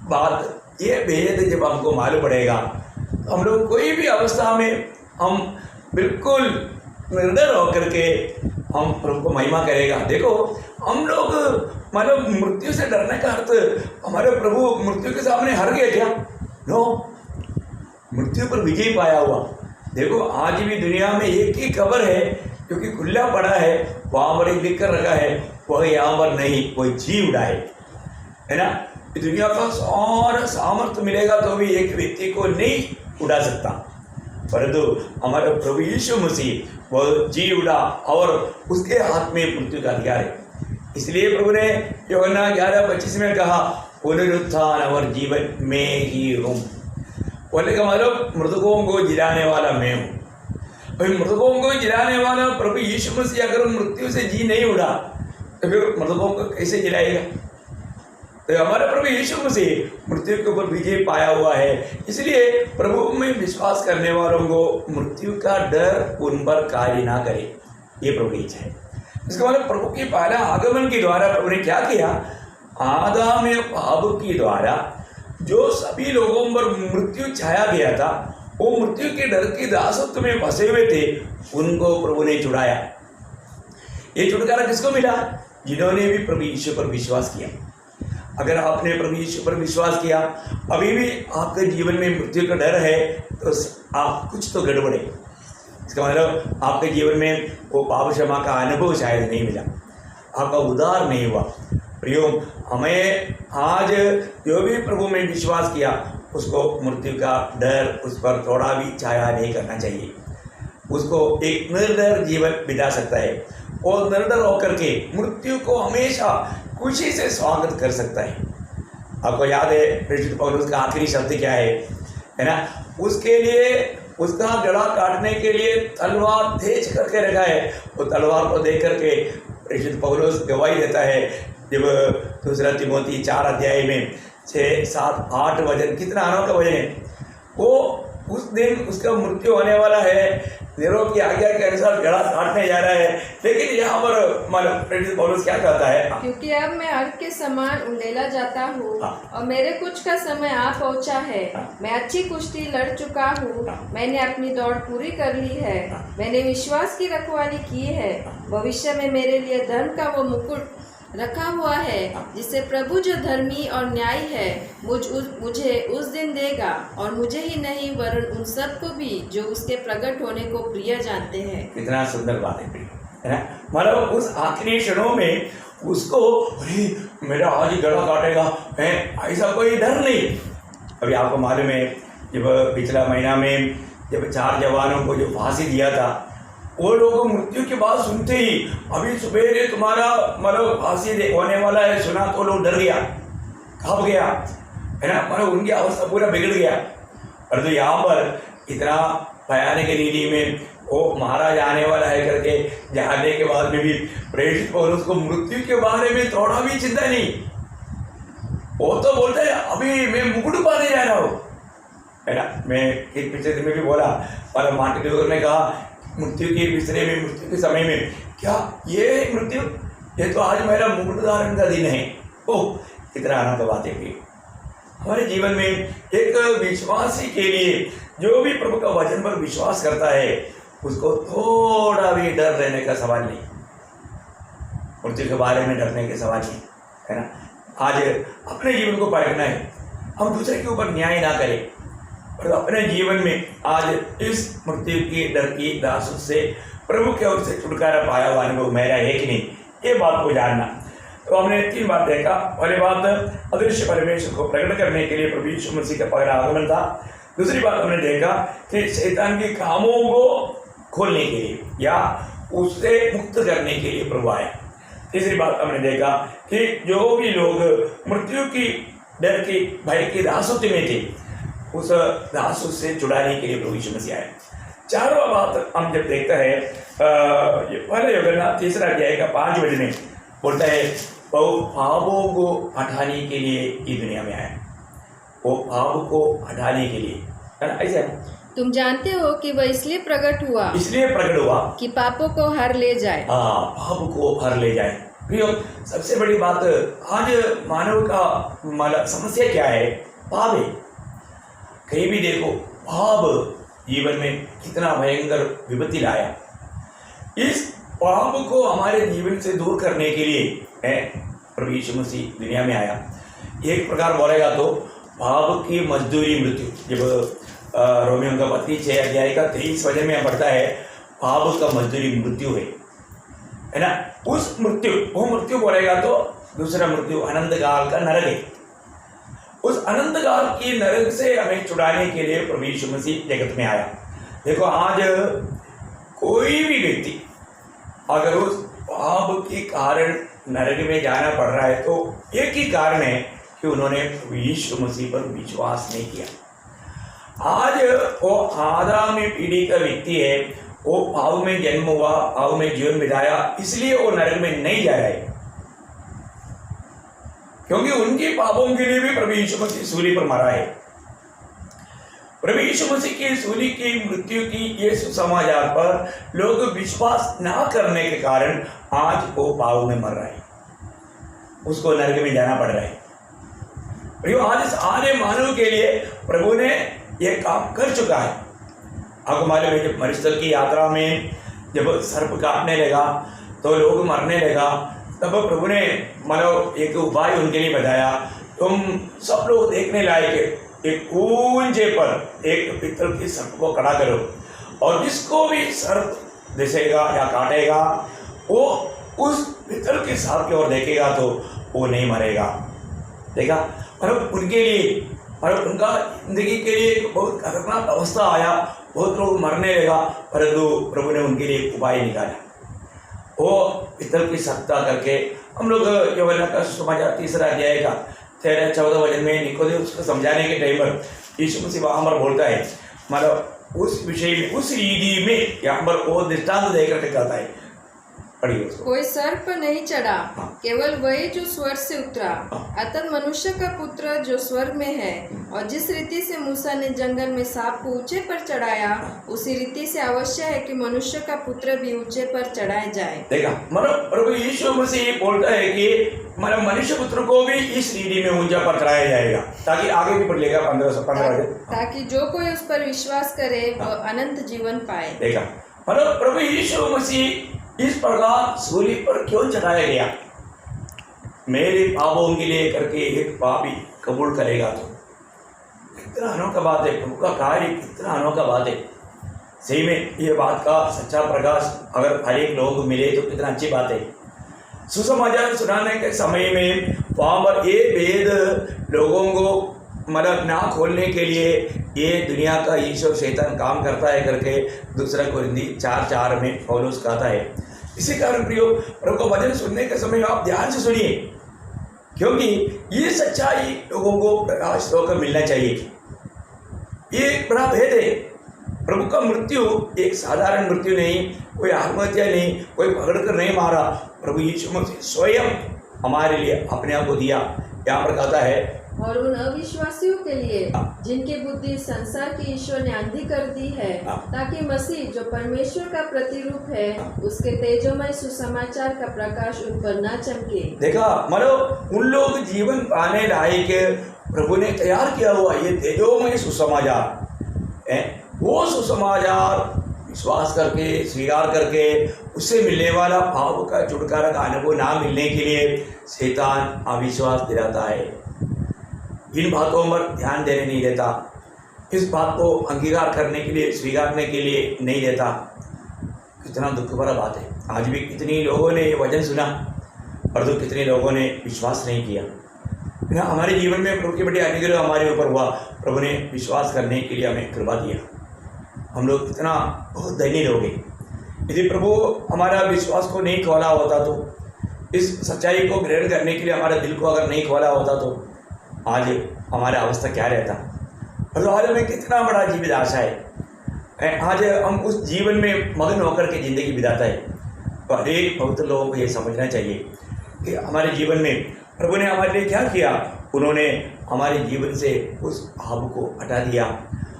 Speaker 1: बात, ये भेद जब हमको मालूम पड़ेगा, तो हम लोग कोई भी अवस्था में हम बिल्कुल निर्डर होकर के हम प्रभु को महिमा करेगा। देखो, हम लोग मतलब मृत्यु से डरने का अर्थ, हमारे प्रभु मृत्यु के सामने हार गए क्या? नो, मृत्यु पर विजय पाया हुआ। देखो, आज भी दुनिया में एक ही खबर है, क्योंकि खुला पड़ा है, वहाँ पर एक लिख कर रखा है, वह यहाँ पर नहीं, कोई जी उड़ा है ना। दुनिया का सारा सामर्थ्य मिलेगा तो भी एक व्यक्ति को नहीं उड़ा सकता, परंतु हमारा प्रभु यीशु मसीह वो जी उड़ा और उसके हाथ में मृत्यु का अधिकार है। इसलिए प्रभु ने यूहन्ना 11:25 में कहा, पुनरुत्थान और जीवन में ही हूँ। बोले का मतलब मृतकों को जिलाने वाला मैं हूँ। भाई, मृतकों को जिलाने वाला प्रभु यीशु मसीह अगर मृत्यु से जी नहीं उड़ा तो फिर मृतकों को कैसे जिलाएगा? तो हमारा प्रभु यीशु मसीह मृत्यु के ऊपर विजय पाया हुआ है। इसलिए प्रभु में विश्वास करने वालों को मृत्यु का डर उन पर कार्य ना करे, ये प्रभु की इच्छा है। इसका मतलब प्रभु के पहला आगमन के द्वारा प्रभु ने क्या किया? आदम में पाप के द्वारा जो सभी लोगों पर मृत्यु छाया गया था, वो मृत्यु के डर के दासत्व में फंसे हुए थे, उनको प्रभु ने छुड़ाया। ये छुटकारा किसको मिला? जिन्होंने भी प्रभु यीशु पर विश्वास किया। अगर आपने प्रभु यीशु पर विश्वास किया, अभी भी आपके जीवन में मृत्यु का डर है, तो आप कुछ तो गड़बड़ है। इसका मतलब आपके जीवन में वो पाप क्षमा का अनुभव शायद नहीं मिला, आपका उद्धार नहीं हुआ। प्रियो, हमें आज जो भी प्रभु में विश्वास किया उसको मृत्यु का डर उस पर थोड़ा भी छाया नहीं करना चाहिए। उसको एक निर्डर जीवन बिता सकता है और निर्डर होकर के मृत्यु को हमेशा खुशी से स्वागत कर सकता है। आपको याद है प्रेषित पौलुस का आखिरी शब्द क्या है ना? उसके लिए उसका गला काटने के लिए तलवार तेज करके रखा है। वो तलवार को देख करके प्रेषित पौलुस गवाही देता है, जब दूसरा तिमोथी 4 अध्याय में 6, 7, 8 वचन, कितना अनोखा वचन है। वो उस दिन उसका मृत्यु होने वाला है, नेरो की आज्ञा के अनुसार गला काटने जा रहा है, लेकिन यहाँ पर मतलब प्रेषित पौलुस क्या कहता है?
Speaker 2: क्योंकि अब मैं अर्घ के समान उंडेला जाता हूँ और मेरे कुछ का समय आ पहुँचा है। मैं अच्छी कुश्ती लड़ चुका हूँ, मैंने अपनी दौड़ पूरी कर ली है, मैंने विश्वास की रखवाली की है। भविष्य में मेरे लिए धर्म का वो मुकुट रखा हुआ है, जिससे प्रभु जो धर्मी और न्यायी है मुझे उस दिन देगा, और मुझे ही नहीं वरन उन सबको भी जो उसके प्रकट होने को प्रिय जानते हैं।
Speaker 1: कितना सुंदर बात है ना? मतलब उस आखिरी क्षणों में उसको अरे मेरा आज ही गला काटेगा है, ऐसा कोई डर नहीं। अभी आपको मालूम है जब पिछला महीना में जब 4 जवानों को जो फांसी दिया था, वो लोग मृत्यु की बात सुनते ही अभी सवेरे तुम्हारा मतलब फांसी होने वाला है सुना तो लोग डर गया, कांप गया, है ना? मतलब उनकी अवस्था पूरा बिगड़ गया। और तो यहाँ पर इतना भयानक नीति में वो मारा जाने वाला है करके जानने के बाद में भी प्रेषित पौलुस को मृत्यु के बारे में थोड़ा भी चिंता नहीं। वो तो बोलता है अभी मैं मुकुट पाने जा रहा हूँ, है ना? मैं एक पिछले दिन में भी बोला, और मार्टिन लूथर ने कहा मृत्यु के विषय में, मृत्यु के समय में, क्या ये मृत्यु, ये तो आज मेरा मुकुट धारण का दिन है। ओह, कितना आनंद बातें हुई। हमारे जीवन में एक विश्वासी के लिए जो भी प्रभु का वचन पर विश्वास करता है उसको थोड़ा भी डर रहने का सवाल नहीं, मृत्यु के बारे में डरने के सवाल नहीं, है ना? आज अपने जीवन को परखना है, हम दूसरे के ऊपर न्याय ना करें और अपने जीवन में आज इस मृत्यु की डर की दासों से प्रभु की ओर से छुटकारा पाया हुआ अनुभव मेरा है कि नहीं, ये बात को जानना। तो हमने 3 बात देखा। पहली बात अदृश्य परमेश्वर को प्रकट करने के लिए प्रभु यीशु मसीह का पहला आगमन था। दूसरी बात हमने देखा कि शैतान के कामों को खोलने के लिए या उससे मुक्त करने के लिए प्रभु आया। तीसरी बात हमने देखा कि जो भी लोग मृत्यु की डर की भय की दासत्व में थे उस दासत्व से छुड़ाने के लिए प्रभु यीशु मसीह आया। 4वां बात हम जब देखते हैं पहले यूहन्ना 3 अध्याय का 5 वचन में बोलता है वो पापों को हटाने के लिए ये दुनिया में आया, वो पाप को हटाने के लिए, है ना? ऐसा
Speaker 2: तुम जानते हो कि वह इसलिए प्रकट हुआ
Speaker 1: कि
Speaker 2: पापों को हर ले जाए।
Speaker 1: हाँ, पाप को हर ले जाए। प्रियो, सबसे बड़ी बात आज मानव का मतलब समस्या क्या है? पाप है। कहीं भी देखो पाप जीवन में कितना भयंकर विपत्ति लाया। इस पाप को हमारे जीवन से दूर करने के लिए प्रभु यीशु मसीह दुनिया में आया। एक प्रकार बोलेगा तो पाप की मजदूरी मृत्यु। जब रोमियो का पत्री 6 अध्याय का 23 वचन में पढ़ता है पाप का मजदूरी मृत्यु है ना? उस मृत्यु, वो मृत्यु बोलेगा तो दूसरा मृत्यु अनंत काल का नरक है। उस अनंत काल की नरक से हमें छुड़ाने के लिए प्रभु यीशु मसीह जगत में आया। देखो, आज कोई भी व्यक्ति अगर उस पाप के कारण नरक में जाना पड़ रहा है तो एक ही कारण है कि उन्होंने प्रभु यीशु मसीह पर विश्वास नहीं किया। आज वो आदाम पीढ़ी का व्यक्ति है, वो पाप में जन्म हुआ, पाप में जीवन बिताया, इसलिए वो नरक में नहीं जा रहा है, क्योंकि उनके पापों के लिए भी प्रभु यीशु मसीह सूली पर मरा है। प्रभु यीशु मसीह की सूली की मृत्यु की ये सुसमाचार पर लोग विश्वास ना करने के कारण आज वो पाप में मर रहा है, उसको नरक में जाना पड़ रहा है। आज सारे मानव के लिए प्रभु ने यह काम कर चुका है। आपको मालूम है जब मरुस्थल की यात्रा में जब सर्प काटने लगा तो लोग मरने लगा, तब प्रभु ने मतलब एक उपाय उनके लिए बताया, तुम सब लोग देखने लायक एक ऊंचे पर एक पीतल की सर्प को खड़ा करो और जिसको भी सर्प दिसेगा या काटेगा वो उस पितल के सांप की ओर देखेगा तो वो नहीं मरेगा। देखा, और उनके लिए और उनका जिंदगी के लिए एक बहुत खतरनाक अवस्था आया, बहुत लोग मरने लगा, परंतु प्रभु ने उनके लिए उपाय निकाला। वो पितल की सत्ता करके हम लोग यूहन्ना का सुसमाचार 3 अध्याय का 13-14 वचन में निकोदेमुस को समझाने के टाइम पर यीशु मसीह वहाँ पर बोलता है, मतलब उस विषय में उस रीति में यहाँ पर वो दृष्टांत देकर के कहता है। पढ़िए उसको।
Speaker 2: कोई सर्प पर नहीं चढ़ा, केवल वही जो स्वर्ग से उतरा, अतः मनुष्य का पुत्र जो स्वर्ग में है। और जिस रीति से मूसा ने जंगल में सांप को ऊंचे पर चढ़ाया, उसी रीति से अवश्य है कि मनुष्य का पुत्र भी ऊंचे पर चढ़ाया जाए। देखा,
Speaker 1: मतलब प्रभु यीशु मसीह बोलता है कि मतलब मनुष्य पुत्र को भी इस रीति में ऊंचा पर चढ़ाया जाएगा, ताकि आगे भी बढ़ लेगा 15
Speaker 2: ताकि जो कोई उस पर विश्वास करे वह अनंत जीवन पाए।
Speaker 1: देखा, मतलब प्रभु यीशु मसीह इस प्रकार सूली पर क्यों चढ़ाया गया? मेरे पापों के लिए करके एक पापी कबूल करेगा तो कितना अनोखा बात है। प्रभु का कार्य कितना अनोखा बात है। सही में ये बात का सच्चा प्रकाश अगर हर एक लोग मिले तो कितना अच्छी बात है। सुसमाचार सुनाने के समय में वहाँ पर ये भेद लोगों को मतलब ना खोलने के लिए ये दुनिया का ईश्वर शैतान काम करता है करके 2 कोरिन्थी 4:4 में पौलुस कहता है। इसी कारण प्रियो, प्रभु का वचन सुनने के समय आप ध्यान से सुनिए, क्योंकि ये सच्चाई लोगों को प्रकाश होकर मिलना चाहिए। ये एक बड़ा भेद है। प्रभु का मृत्यु एक साधारण मृत्यु नहीं, कोई आत्महत्या नहीं, कोई पकड़कर नहीं मारा। प्रभु यीशु मसीह स्वयं हमारे लिए अपने आप को दिया। यहाँ पर कहता है,
Speaker 2: और उन अविश्वासियों के लिए जिनकी बुद्धि संसार की ईश्वर ने अंधी कर दी है, ताकि मसीह जो परमेश्वर का प्रतिरूप है उसके तेजोमय सुसमाचार का प्रकाश उन पर न चमके। देखा, मतलब उन लोग जीवन पाने लायक प्रभु ने तैयार किया हुआ ये तेजोमय सुसमाचार है। वो सुसमाचार विश्वास करके स्वीकार करके उससे मिलने वाला पाप का छुटकारा का अनुभव ना मिलने के लिए शैतान अविश्वास दिलाता है, इन बातों पर ध्यान देने नहीं देता, इस बात को अंगीकार करने के लिए स्वीकारने के लिए नहीं देता। कितना दुख भरा बात है। आज भी कितनी लोगों ने ये वचन सुना परंतु कितने लोगों ने विश्वास नहीं किया। ना हमारे जीवन में प्रभु के बड़े अनुग्रह हमारे ऊपर हुआ, प्रभु ने विश्वास करने के लिए हमें कृपा दिया। हम लोग कितना बहुत दयनीय लोग हैं। यदि प्रभु हमारा विश्वास को नहीं खोला होता तो, इस सच्चाई को ग्रहण करने के लिए हमारा दिल को अगर नहीं खोला होता तो आज हमारा अवस्था क्या रहता। और आज हमें कितना बड़ा जीवित आशा है। आज हम उस जीवन में मगन होकर के ज़िंदगी बिताता है। तो हर एक पवित्र लोगों को ये समझना चाहिए कि हमारे जीवन में प्रभु ने हमारे लिए क्या किया। उन्होंने हमारे जीवन से उस पाप को हटा दिया,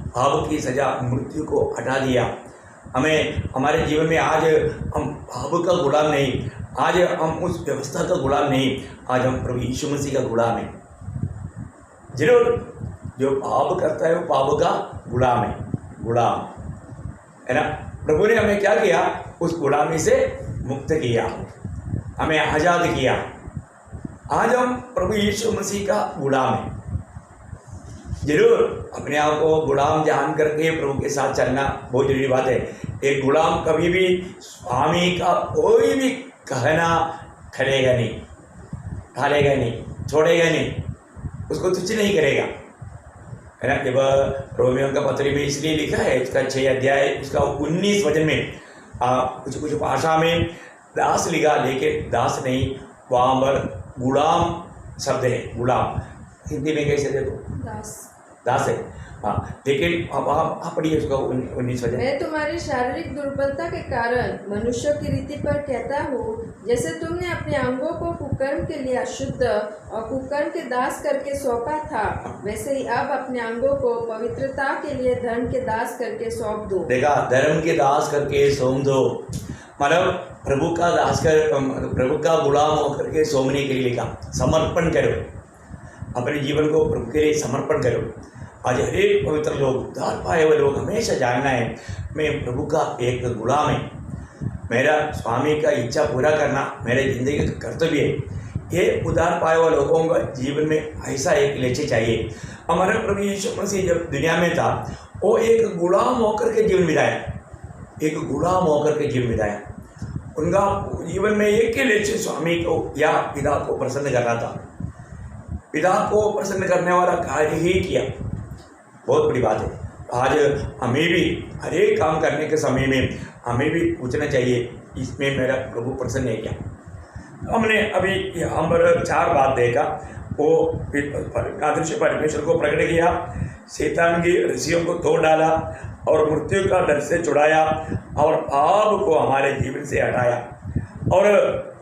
Speaker 2: पाप की सजा मृत्यु को हटा दिया। हमें हमारे जीवन में आज हम पाप का गुलाम नहीं, आज हम उस व्यवस्था का गुलाम नहीं, आज हम प्रभु यीशु मसीह का गुलाम है। जरूर जो पाप करता है वो पाप का गुलाम है, गुलाम है ना। प्रभु ने हमें क्या किया, उस गुलामी से मुक्त किया, हमें आज़ाद किया। आज हम प्रभु यीशु मसीह का गुलाम है। जरूर अपने आप को गुलाम जान करके प्रभु के साथ चलना बहुत जरूरी बात है। एक गुलाम कभी भी स्वामी का कोई भी कहना खलेगा नहीं, ढालेगा नहीं, छोड़ेगा नहीं, उसको तुच्छ नहीं करेगा, है ना। जब रोमियों का पत्र में इसलिए लिखा है, उसका 6 अध्याय उसका 19 वचन में कुछ कुछ भाषा में दास लिखा, लेकिन दास नहीं, वहाँ पर गुलाम शब्द है। गुलाम हिंदी में कैसे देखो, दास है। हाँ, लेकिन आप पढ़िए उसका 19 वचन। मैं तुम्हारी शारीरिक दुर्बलता के कारण मनुष्यों की रीति पर कहता हूँ, जैसे तुमने अपने अंगों को कुकर्म के लिए अशुद्ध और कुकर्म के दास करके सौंपा था, वैसे ही अब अपने अंगों को पवित्रता के लिए धर्म के दास करके सौंप दो।
Speaker 1: देखा, धर्म के दास करके सौंप दो, मतलब प्रभु का दास कर, प्रभु का गुलाम होकर के सौंपने के लिए लिखा। समर्पण करो, अपने जीवन को प्रभु के लिए समर्पण करो। आज हर एक पवित्र लोग, उद्धार पाए हुए लोग हमेशा जानना है, मैं प्रभु का एक गुलाम है, मेरा स्वामी का इच्छा पूरा करना मेरे जिंदगी का कर्तव्य है। ये उद्धार पाए हुए लोगों का जीवन में ऐसा एक लक्ष्य चाहिए। हमारा प्रभु यीशु मसीह जब दुनिया में था, वो एक गुलाम होकर के जीवन बिताया। एक गुलाम होकर के जीवन बिताया। उनका जीवन में एक ही लक्ष्य स्वामी को या पिता को प्रसन्न करना था। पिता को प्रसन्न करने वाला कार्य ही किया। बहुत बड़ी बात है। आज हमें भी हर एक काम करने के समय में हमें भी पूछना चाहिए, इसमें मेरा प्रभु प्रसन्न है क्या। हमने अभी यहाँ पर 4 बात देखा। वो अदृश्य परमेश्वर को प्रकट किया, शैतान की रस्सियों को तोड़ डाला और मृत्यु का डर से छुड़ाया और पाप को हमारे जीवन से हटाया। और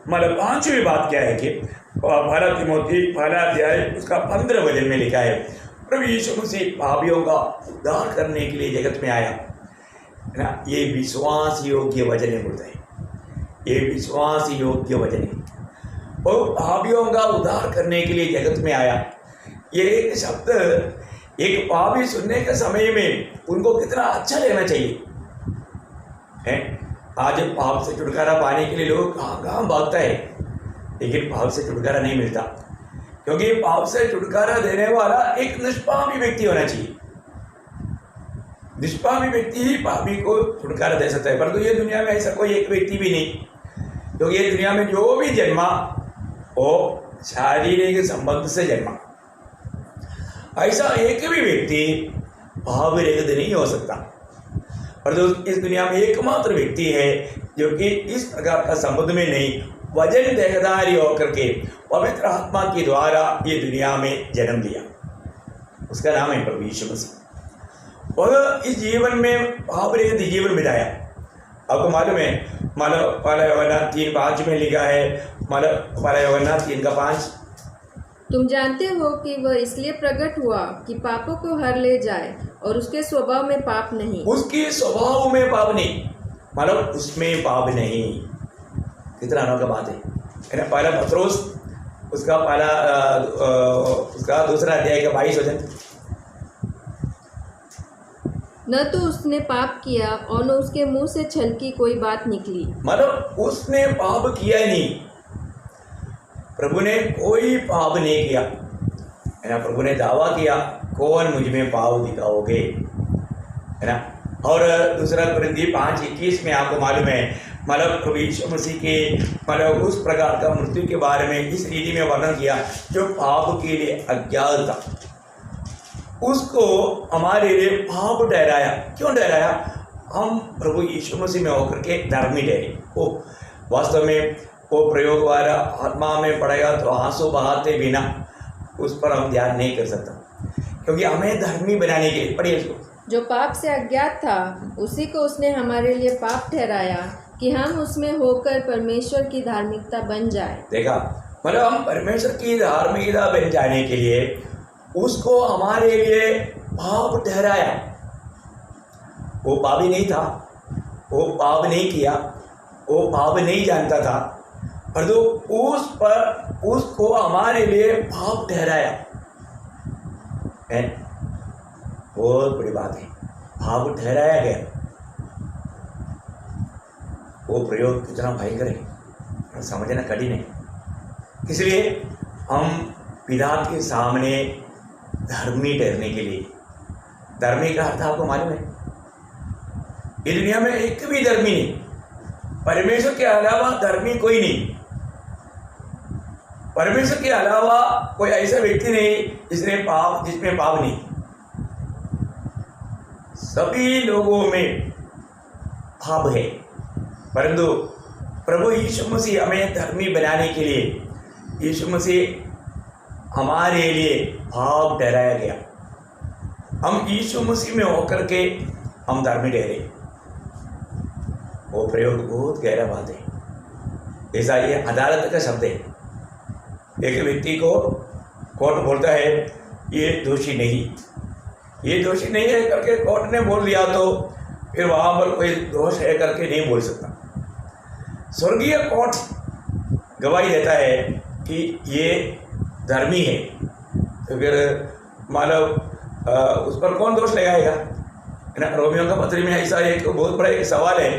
Speaker 1: मतलब 5वीं बात क्या है कि पहला तिमोथी पहला अध्याय उसका 15 वचन में लिखा है, प्रभु यीशु मसीह पापियों का उद्धार करने के लिए जगत में आया, है ना। ये विश्वास योग्य वचन है बोलते हैं, ये विश्वास योग्य वचन है। और पापियों का उद्धार करने के लिए जगत में आया, ये एक शब्द एक पापी सुनने के समय में उनको कितना अच्छा लेना चाहिए है। आज पाप से छुटकारा पाने के लिए लोग कहाँ कहाँ भागता है, लेकिन पाप से छुटकारा नहीं मिलता, क्योंकि पाप से छुटकारा देने वाला एक निष्पापी व्यक्ति होना चाहिए। निष्पापी व्यक्ति ही पापी को छुटकारा दे सकता है, परंतु ये दुनिया में ऐसा कोई एक व्यक्ति भी नहीं, क्योंकि ये दुनिया में जो भी जन्मा वो शारीरिक संबंध से जन्मा। ऐसा एक भी व्यक्ति पाप रहित नहीं हो सकता, परंतु इस दुनिया में एकमात्र व्यक्ति है जो कि इस प्रकार का संबंध में नहीं, वजन देहधारी होकर के पवित्र आत्मा के द्वारा ये दुनिया में जन्म लिया। उसका नाम है प्रभु यीशु मसीह। और इस जीवन में पाप रहित जीवन बिताया। आपको मालूम है, मतलब पहला यूहन्ना 3:5 में लिखा है, मतलब पहला यूहन्ना 3:5,
Speaker 2: तुम जानते हो कि वह इसलिए प्रकट हुआ कि पापों को हर ले जाए और उसके स्वभाव में पाप नहीं। उसके
Speaker 1: स्वभाव में पाप नहीं, मतलब उसमें पाप नहीं। कितना अनोखा बात है ना। पहला पत्रोस उसका दूसरा अध्याय का 22 वचन,
Speaker 2: न तो उसने पाप किया और न उसके मुंह से छल की कोई बात निकली।
Speaker 1: मतलब उसने पाप किया नहीं, प्रभु ने कोई पाप नहीं किया, है ना। प्रभु ने दावा किया, कौन मुझ में पाप दिखाओगे, है ना। और दूसरा कुरिन्थी 5:21 में आपको मालूम है, मतलब प्रभु यीशु मसीह के मतलब उस प्रकार का मृत्यु के बारे में इस रीति में वर्णन किया जो पाप के लिए अज्ञात था, उसको हमारे लिए पाप ठहराया। क्यों ठहराया? हम प्रभु यीशु मसीह में होकर के धर्मी ठहरे। वो वास्तव में वो प्रयोग वाला आत्मा में पड़ेगा तो आंसू बहाते बिना उस पर हम ध्यान नहीं कर सकता, क्योंकि हमें धर्मी बनाने के लिए। पढ़िए उसको,
Speaker 2: जो पाप से अज्ञात था उसी को उसने हमारे लिए पाप ठहराया कि हम उसमें होकर परमेश्वर की धार्मिकता बन जाए।
Speaker 1: देखा, मतलब हम परमेश्वर की धार्मिकता बन जाने के लिए उसको हमारे लिए पाप ठहराया। वो पापी नहीं था, वो पाप नहीं किया, वो पाप नहीं जानता था, परंतु उसको हमारे लिए पाप ठहराया है। बहुत बड़ी बात है, पाप ठहराया गया। वो प्रयोग कितना भयंकर है, समझना कठिन है। इसलिए हम पिता के सामने धर्मी ठहरने के लिए, धर्मी का अर्थ आपको मालूम है, इस दुनिया में एक भी धर्मी नहीं, परमेश्वर के अलावा धर्मी कोई नहीं। परमेश्वर के अलावा कोई ऐसा व्यक्ति नहीं जिसमें पाप नहीं। सभी लोगों में पाप है, परंतु प्रभु यीशु मसीह हमें धर्मी बनाने के लिए, यीशु मसीह हमारे लिए पाप ठहराया गया। हम यीशु मसीह में होकर के हम धर्मी ठहरे। वो प्रयोग बहुत गहरा बात है। ऐसा ये अदालत का शब्द है। एक व्यक्ति को कोर्ट बोलता है ये दोषी नहीं, ये दोषी नहीं है करके कोर्ट ने बोल दिया तो फिर वहाँ पर कोई दोष है करके नहीं बोल सकता। स्वर्गीय कोर्ट गवाही देता है कि ये धर्मी है, तो फिर मानव उस पर कौन दोष लगाएगा, है ना। रोमियो का पत्री में ऐसा एक बहुत बड़ा एक सवाल है।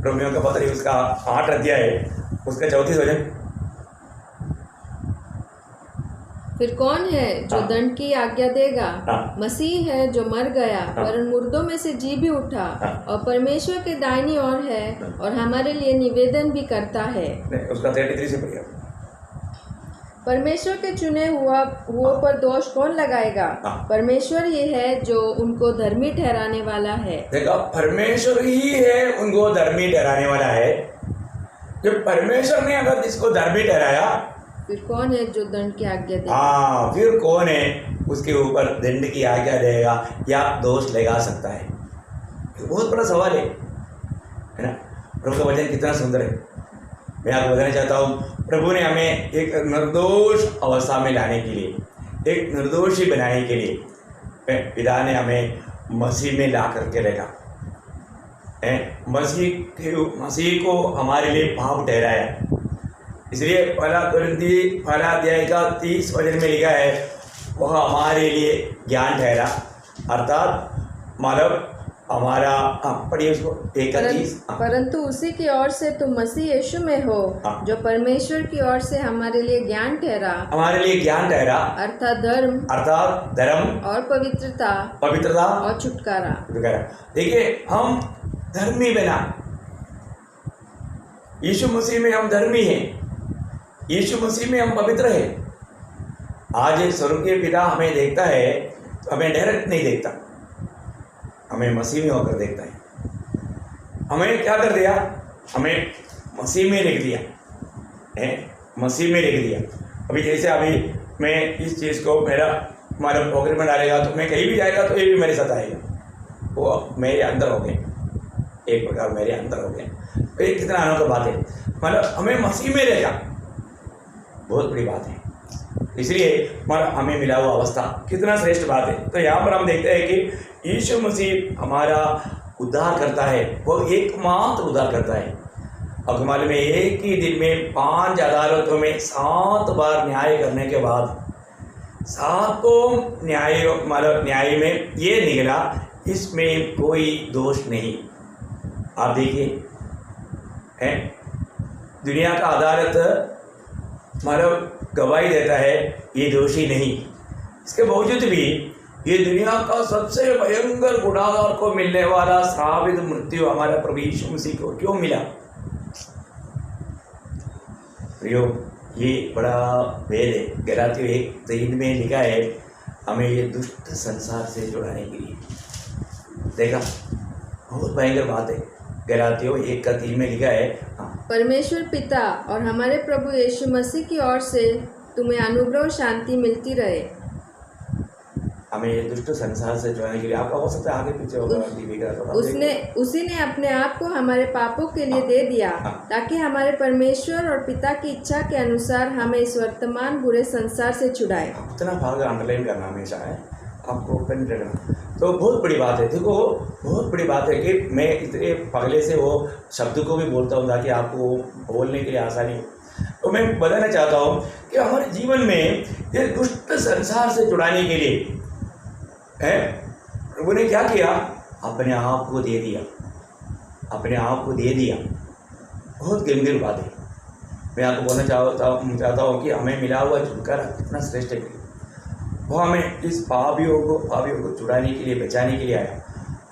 Speaker 1: रोमियो का पत्री उसका 8 अध्याय है, उसका 34 वचन,
Speaker 2: फिर कौन है जो
Speaker 1: हाँ।
Speaker 2: दंड की आज्ञा देगा?
Speaker 1: हाँ।
Speaker 2: मसीह है जो मर गया
Speaker 1: हाँ।
Speaker 2: पर मुर्दों में से जी भी उठा
Speaker 1: हाँ।
Speaker 2: और परमेश्वर के दाहिनी ओर है
Speaker 1: हाँ।
Speaker 2: और हमारे लिए निवेदन भी करता है।
Speaker 1: नहीं, उसका 33 से पढ़िए।
Speaker 2: परमेश्वर के चुने हुओं पर दोष कौन लगाएगा?
Speaker 1: हाँ।
Speaker 2: परमेश्वर ही है जो उनको धर्मी ठहराने वाला है।
Speaker 1: देखा, परमेश्वर ही है उनको धर्मी ठहराने वाला है। जब परमेश्वर ने अगर इसको धर्मी ठहराया,
Speaker 2: फिर कौन है जो दंड की आज्ञा देगा?
Speaker 1: हाँ, फिर कौन है उसके ऊपर दंड की आज्ञा देगा या दोष लगा सकता है? ये बहुत बड़ा सवाल है ना। प्रभु का वचन कितना सुंदर है। मैं आपको बताना चाहता हूँ, प्रभु ने हमें एक निर्दोष अवस्था में लाने के लिए, एक निर्दोषी बनाने के लिए पिता ने हमें मसीह में ला करके रखा। मसीह को हमारे लिए पाप ठहराया। इसलिए पहला अध्याय का 30 वचन में लिखा है, वह हमारे लिए ज्ञान ठहरा, अर्थात मतलब हमारा, पढ़िए उसको 31।
Speaker 2: परंतु उसी की ओर से तुम मसीह यीशु में हो, जो परमेश्वर की ओर से हमारे लिए ज्ञान ठहरा,
Speaker 1: हमारे लिए ज्ञान ठहरा,
Speaker 2: अर्थात धर्म
Speaker 1: और
Speaker 2: पवित्रता और छुटकारा।
Speaker 1: देखिए, हम धर्मी बना, यीशु मसीह में हम धर्मी हैं, यीशु मसीह में हम पवित्र हैं। आज स्वर्गीय पिता हमें देखता है तो हमें डायरेक्ट नहीं देखता, हमें मसीह में होकर देखता है। हमें क्या कर दिया? हमें मसीह में लिख दिया है, मसीह में लिख दिया। अभी जैसे अभी मैं इस चीज़ को हमारे पॉकेट में डालेगा तो मैं कहीं भी जाएगा तो ये भी मेरे साथ आएगा, वो मेरे अंदर हो गए, एक प्रकार मेरे अंदर हो गए। तो ये कितना अनोखा बात है, मतलब हमें मसीह में लेगा, बहुत बड़ी बात है। इसलिए हमें मिला हुआ अवस्था कितना श्रेष्ठ बात है। तो यहाँ पर हम देखते हैं कि यीशु मसीह हमारा उद्धार करता है, वो एकमात्र उद्धार करता है। अब मालूम है, एक ही दिन में 5 अदालतों में 7 बार न्याय करने के बाद 7 न्याय में ये निकला, इसमें कोई दोष नहीं। आप देखिए, दुनिया का अदालत गवाही देता है ये दोषी नहीं, इसके बावजूद भी ये दुनिया का सबसे भयंकर गुनाहगार को मिलने वाला श्रावित मृत्यु हमारा प्रभु यीशु मसीह को क्यों मिला? प्रियो, ये बड़ा भेद है। गलातियों 1:3 में लिखा है, हमें ये दुष्ट संसार से छुड़ाने के लिए। देखा, बहुत भयंकर बात है। गलातियों 1:3 में लिखा है,
Speaker 2: परमेश्वर पिता और हमारे प्रभु यीशु मसीह की ओर से तुम्हें अनुग्रह और शांति मिलती रहे।
Speaker 1: हमें ये दुष्ट संसार से छुड़ाने के लिए, आपका हो सकता है आगे पीछे होगा,
Speaker 2: उसी ने अपने आप को हमारे पापों के लिए दे दिया, ताकि हमारे परमेश्वर और पिता की इच्छा के अनुसार हमें इस वर्तमान बुरे संसार से छुड़ाए।
Speaker 1: इतना भाग अंडरलाइन करना हमेशा है, आपको पेन रखना। तो बहुत बड़ी बात है। देखो, बहुत बड़ी बात है कि मैं इतने पगले से वो शब्द को भी बोलता हूँ ताकि आपको बोलने के लिए आसानी हो। तो मैं बताना चाहता हूँ कि हमारे जीवन में ये दुष्ट संसार से छुड़ाने के लिए प्रभु ने क्या किया? अपने आप को दे दिया, अपने आप को दे दिया। बहुत गंभीर बात है। मैं आपको बोलना चाहता हूँ कि हमें मिला हुआ छुटकारा कितना श्रेष्ठ है। वो हमें इस पापियों को छुड़ाने के लिए, बचाने के लिए आया।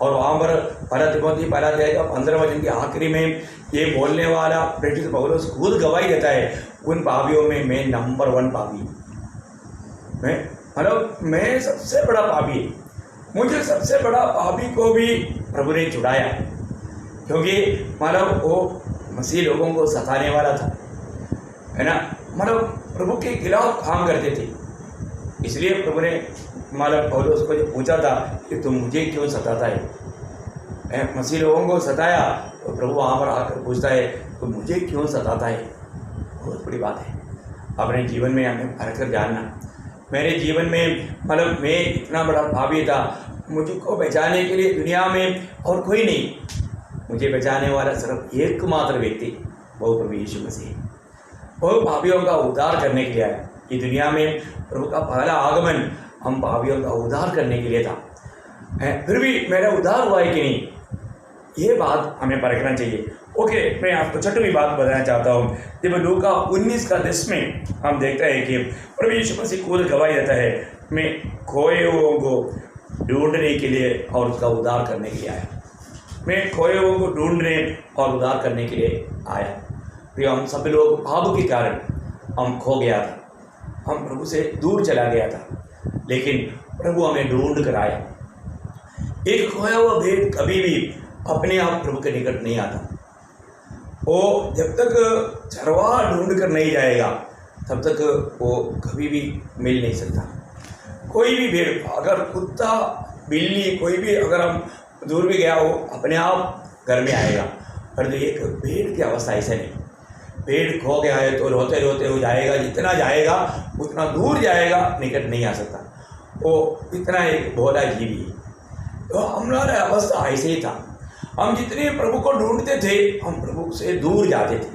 Speaker 1: और वहाँ पर पहला तिमोथी 15 वचन के आखिरी में ये बोलने वाला प्रेरित पौलुस खुद गवाही देता है, उन पापियों में मैं नंबर 1 पापी, मैं सबसे बड़ा पापी। मुझे सबसे बड़ा पापी को भी प्रभु ने छुड़ाया, क्योंकि वो मसीह लोगों को सताने वाला था, है ना। प्रभु के खिलाफ काम करते थे। इसलिए प्रभु ने पौलुस को जो पूछा था कि तुम मुझे क्यों सताता है, मसीह लोगों को सताया, तो प्रभु वहाँ पर आकर पूछता है तो मुझे क्यों सताता है। बहुत बड़ी बात है अपने जीवन में हमें फर्क कर जानना। मेरे जीवन में मैं इतना बड़ा पापी था, मुझको बचाने के लिए दुनिया में और कोई नहीं। मुझे बचाने वाला सिर्फ एकमात्र व्यक्ति, वो प्रभु यीशु मसीह। वो पापियों का उद्धार करने के लिए आया। कि दुनिया में प्रभु का पहला आगमन हम पापियों का उद्धार करने के लिए था। फिर भी मेरा उद्धार हुआ है कि नहीं, ये बात हमें परखना चाहिए। ओके, मैं आपको छठवीं बात बताना चाहता हूँ। जब लूका 19:10 में हम देखते हैं कि प्रभु यीशु मसीह खुद गवाही देता है, मैं खोए हुओं को ढूंढने के लिए और उसका उद्धार करने के लिए आया। मैं खोए हुओं को ढूंढने और उद्धार करने के लिए आया। फिर हम सब लोग पाप के कारण हम खो गया था, हम प्रभु से दूर चला गया था, लेकिन प्रभु हमें ढूंढ कर आया। एक खोया हुआ भेड़ कभी भी अपने आप प्रभु के निकट नहीं आता। वो जब तक चरवाहा ढूंढ कर नहीं जाएगा तब तक वो कभी भी मिल नहीं सकता। कोई भी भेड़, अगर कुत्ता बिल्ली कोई भी अगर हम दूर भी गया, वो अपने आप घर में आएगा। पर जो एक भेड़ की अवस्था ऐसा नहीं। भेड़ खो गया है तो रोते रोते वो जाएगा, जितना जाएगा उतना दूर जाएगा, निकट नहीं आ सकता। वो इतना एक भोला जीवी है। तो हमारा अवस्था ऐसे ही था। हम जितने प्रभु को ढूंढते थे, हम प्रभु से दूर जाते थे।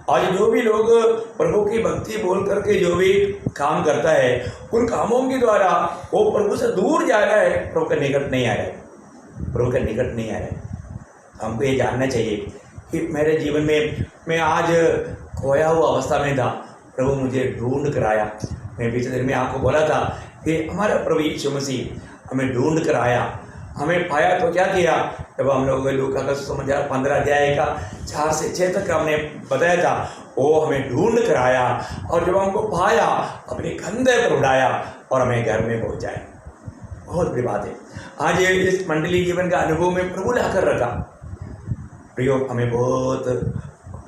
Speaker 1: आज जो भी लोग प्रभु की भक्ति बोल करके जो भी काम करता है, उन कामों के द्वारा वो प्रभु से दूर जा रहा है, प्रभु के निकट नहीं आ रहा है, प्रभु के निकट नहीं आ रहा है। हमको ये जानना चाहिए कि मेरे जीवन में मैं आज खोया हुआ अवस्था में था, प्रभु मुझे ढूंढ कर आया। मैं पिछले दिन में आपको बोला था कि हमारा प्रभु यीशु मसीह हमें ढूंढ कर आया, हमें पाया तो क्या किया। जब हम लोग लूका का सुसमाचार 15 अध्याय का 4 से 6 तक हमने बताया था, वो हमें ढूंढ कर आया और जब हमको पाया अपने कंधे पर उठाया और हमें घर में पहुंचाया। बहुत बड़ी बात है। आज इस मंडली जीवन का अनुभव में प्रभु लाकर रखा। प्रियो, हमें बहुत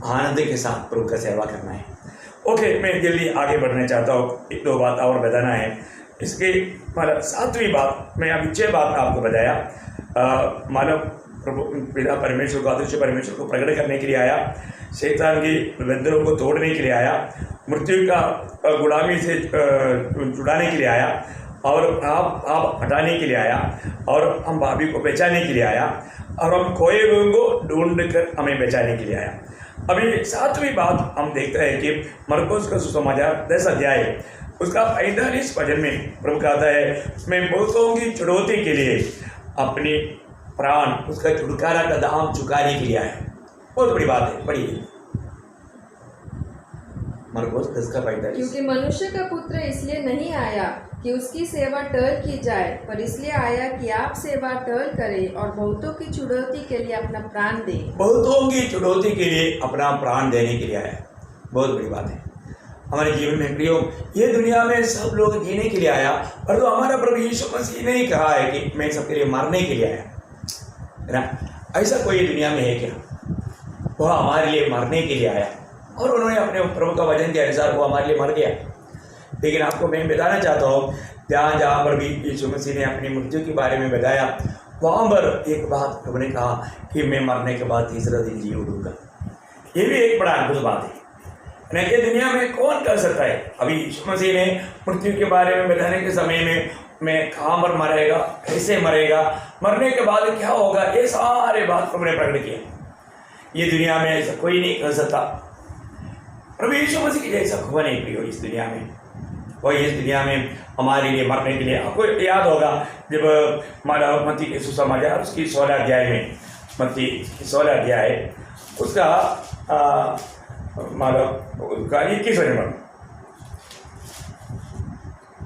Speaker 1: आनंद के साथ प्रभु का सेवा करना है। ओके, मैं जल्दी आगे बढ़ना चाहता हूँ। 1-2 बात और बताना है। इसके मतलब 7वीं बात, मैं अभी 6 बात आपको बताया। मानव प्रभु पिता परमेश्वर को, अदृश्य परमेश्वर को प्रकट करने के लिए आया, शैतान की बंधनों को तोड़ने के लिए आया, मृत्यु का गुलामी से छुड़ाने के लिए आया, और आप हटाने के लिए आया, और हम भाभी को बचाने के लिए आया, और हम खोए हुए को ढूंढ कर हमें बचाने के लिए आया। अभी 7वीं बात हम देखते हैं कि मरकुस का सुसमाचार 10 अध्याय उसका 45 वचन में प्रभु कहता है, मैं बहुतों की चुनौती के लिए अपने प्राण, उसका छुटकारा का दाम चुकाने के लिए आया। बहुत बड़ी बात है, पढ़िए मरकुस 10 का 45।
Speaker 2: क्योंकि मनुष्य का पुत्र इसलिए नहीं आया कि उसकी सेवा टहल की जाए, पर इसलिए आया कि आप सेवा टहल करें और बहुतों की चुनौती के लिए अपना प्राण दे।
Speaker 1: बहुतों की चुनौती के लिए अपना प्राण देने के लिए आया। बहुत बड़ी बात है हमारे जीवन में। प्रियो, ये दुनिया में सब लोग जीने के लिए आया, पर तो हमारा प्रभु यीशु मसीह ने ही कहा है कि मैं सबके लिए मरने के लिए आया, है ना। ऐसा कोई दुनिया में है क्या? वह हमारे लिए मरने के लिए आया, और उन्होंने अपने प्रभु का वचन के अनुसार वो हमारे लिए मर गया। लेकिन आपको मैं बताना चाहता हूँ, जहाँ जहाँ पर भी यीशु मसीह ने अपनी मृत्यु के बारे में बताया, वहाँ पर एक बात प्रभु ने कहा कि मैं मरने के बाद तीसरा दिन जी उठूंगा। ये भी एक बड़ा अद्भुत बात है। ये दुनिया में कौन कर सकता है? अभी यीशु मसीह ने मृत्यु के बारे में बताने के समय में मैं कहाँ पर मरेगा, कैसे मरेगा, मरने के बाद क्या होगा, ये सारे बात प्रभु ने प्रकट किए। ये दुनिया में ऐसा कोई नहीं कर सकता। प्रभु यीशु मसीह की जैसा खुदा नहीं प्रियो इस दुनिया में। वही इस दुनिया में हमारे लिए मरने के लिए। आपको याद होगा जब मत्ती के सुसमाचार उसकी 16 अध्याय में, मत्ती 16 अध्याय उसका उसका 21 वचन।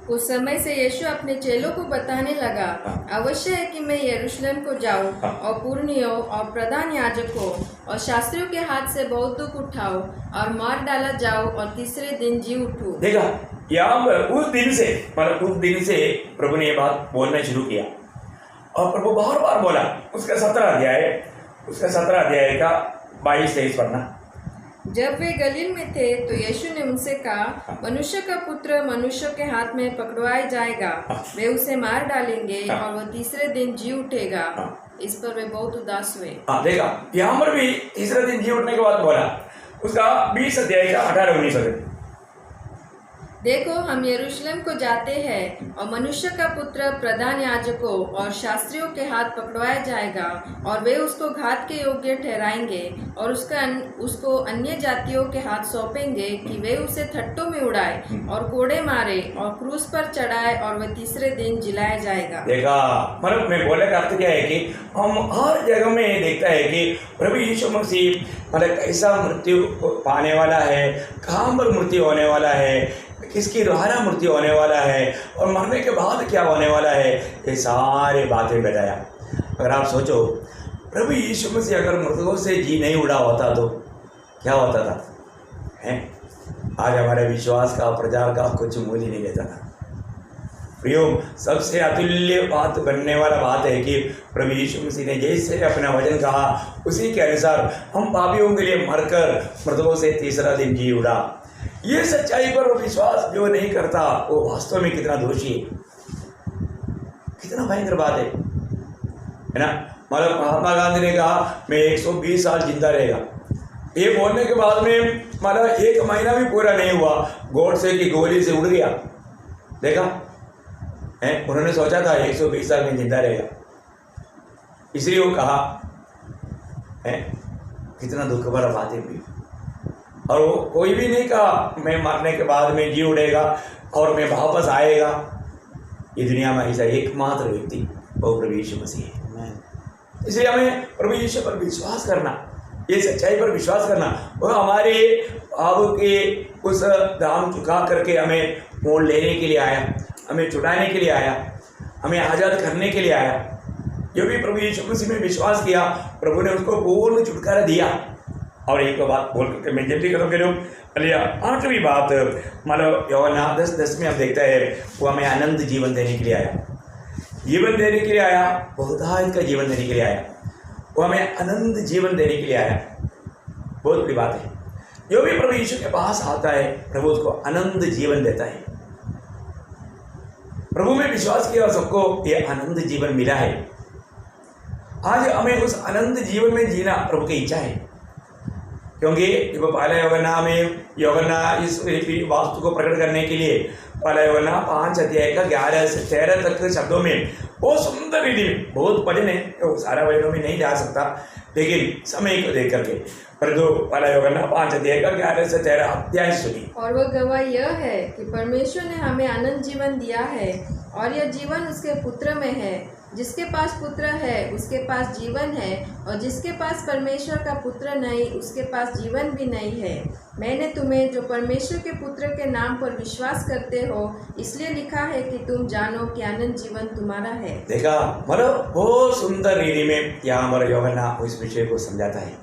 Speaker 2: उस समय से यीशु अपने चेलों को बताने लगा, अवश्य है कि मैं यरूशलेम को जाऊं और पुरनियों और प्रधान याजकों और शास्त्रियों के हाथ से बहुत दुख उठाऊं और मार डाला जाऊं और तीसरे दिन जी उठूं।
Speaker 1: देखा, यहाँ पर उस दिन से प्रभु ने ये बात बोलना शुरू किया, और प्रभु बार बार बोला। उसका 17 अध्याय का 22-23 पढ़ना।
Speaker 2: जब वे गलील में थे तो यीशु ने उनसे कहा, मनुष्य का पुत्र मनुष्यों के हाथ में पकड़वाया जाएगा, वे उसे मार डालेंगे और वह तीसरे दिन जी उठेगा। इस पर वे बहुत उदास हुए।
Speaker 1: देखा, यहाँ पर भी तीसरे दिन जी उठने के बाद बोला। उसका 20 अध्याय का 18-19 वचन।
Speaker 2: देखो, हम यरूशलेम को जाते हैं और मनुष्य का पुत्र प्रधान याजकों और शास्त्रियों के हाथ पकड़वाया जाएगा और वे उसको घात के योग्य ठहराएंगे और उसको अन्य जातियों के हाथ सौंपेंगे कि वे उसे थट्टों में उड़ाए और कोड़े मारे और क्रूस पर चढ़ाए और वह तीसरे दिन जिलाया जाएगा।
Speaker 1: देखा, मतलब मैं बोलने का अर्थ क्या है कि हम हर जगह में देखता है कि प्रभु यीशु मसीह मतलब कैसा मृत्यु पाने वाला है, कहाँ पर मृत्यु होने वाला है, किसकी द्वारा मृत्यु होने वाला है और मरने के बाद क्या होने वाला है, ये सारी बातें बताया। अगर आप सोचो प्रभु यीशु मसीह अगर मृतकों से जी नहीं उड़ा होता तो क्या होता था हैं? आज हमारे विश्वास का प्रचार का कुछ मूल्य नहीं रहता था। प्रियो, सबसे अतुल्य बात बनने वाला बात है कि प्रभु यीशु मसीह ने जैसे अपना वचन कहा उसी के अनुसार हम पापियों के लिए मरकर मृतकों से तीसरा दिन जी उड़ा। ये सच्चाई पर विश्वास जो नहीं करता वो वास्तव में कितना दोषी है, कितना भयंकर बात है ना। मतलब महात्मा गांधी ने कहा मैं 120 साल जिंदा रहेगा, ये बोलने के बाद में मतलब 1 महीना भी पूरा नहीं हुआ, गोडसे की गोली से उड़ गया। देखा है, उन्होंने सोचा था 120 साल में जिंदा रहेगा, इसलिए वो कहा है। कितना दुख भरा बात है। और वो कोई भी नहीं कहा मैं मरने के बाद में जी उड़ेगा और मैं वापस आएगा। ये दुनिया में ऐसा एकमात्र व्यक्ति वो प्रभु यीशु मसीह है। इसलिए हमें प्रभु यीशु पर विश्वास करना, ये सच्चाई पर विश्वास करना, वह हमारे पाप के उस दाम चुका करके हमें मोल लेने के लिए आया, हमें छुड़ाने के लिए आया, हमें आज़ाद करने के लिए आया। जो भी प्रभु यीशु मसीह में विश्वास किया प्रभु ने उसको पूर्ण छुटकारा दिया। और एक बात बोल करके मैं जल्दी खत्म करूँ। अलिया 8वीं बात मतलब यूहन्ना 10:10 में हम देखता है वो हमें आनंद जीवन देने के लिए आया, जीवन देने के लिए आया, बहुतायत का जीवन देने के लिए आया, वो हमें आनंद जीवन देने के लिए आया। बहुत बड़ी बात है। जो भी प्रभु यीशु के पास आता है प्रभु उसको आनंद जीवन देता है। प्रभु में विश्वास किया सबको ये आनंद जीवन मिला है। आज हमें उस आनंद जीवन में जीना प्रभु की इच्छा है, क्योंकि पहला यूहन्ना में यूहन्ना इस वास्तु को प्रकट करने के लिए पहला यूहन्ना 5 अध्याय का 11 से 13 तक शब्दों में बहुत सुंदर रीति में, बहुत वचन है तो सारा वचनों में नहीं जा सकता, लेकिन समय को देख करके परंतु पहला यूहन्ना 5 अध्याय का 11 से 13 अध्याय सुनी।
Speaker 2: और वह गवाही यह है कि परमेश्वर ने हमें आनंद जीवन दिया है और यह जीवन उसके पुत्र में है। जिसके पास पुत्र है उसके पास जीवन है और जिसके पास परमेश्वर का पुत्र नहीं उसके पास जीवन भी नहीं है। मैंने तुम्हें जो परमेश्वर के पुत्र के नाम पर विश्वास करते हो इसलिए लिखा है कि तुम जानो कि आनंद जीवन तुम्हारा है।
Speaker 1: देखा, मतलब बहुत सुंदर रीति में यहाँ हमारा यूहन्ना इस विषय को समझाता है।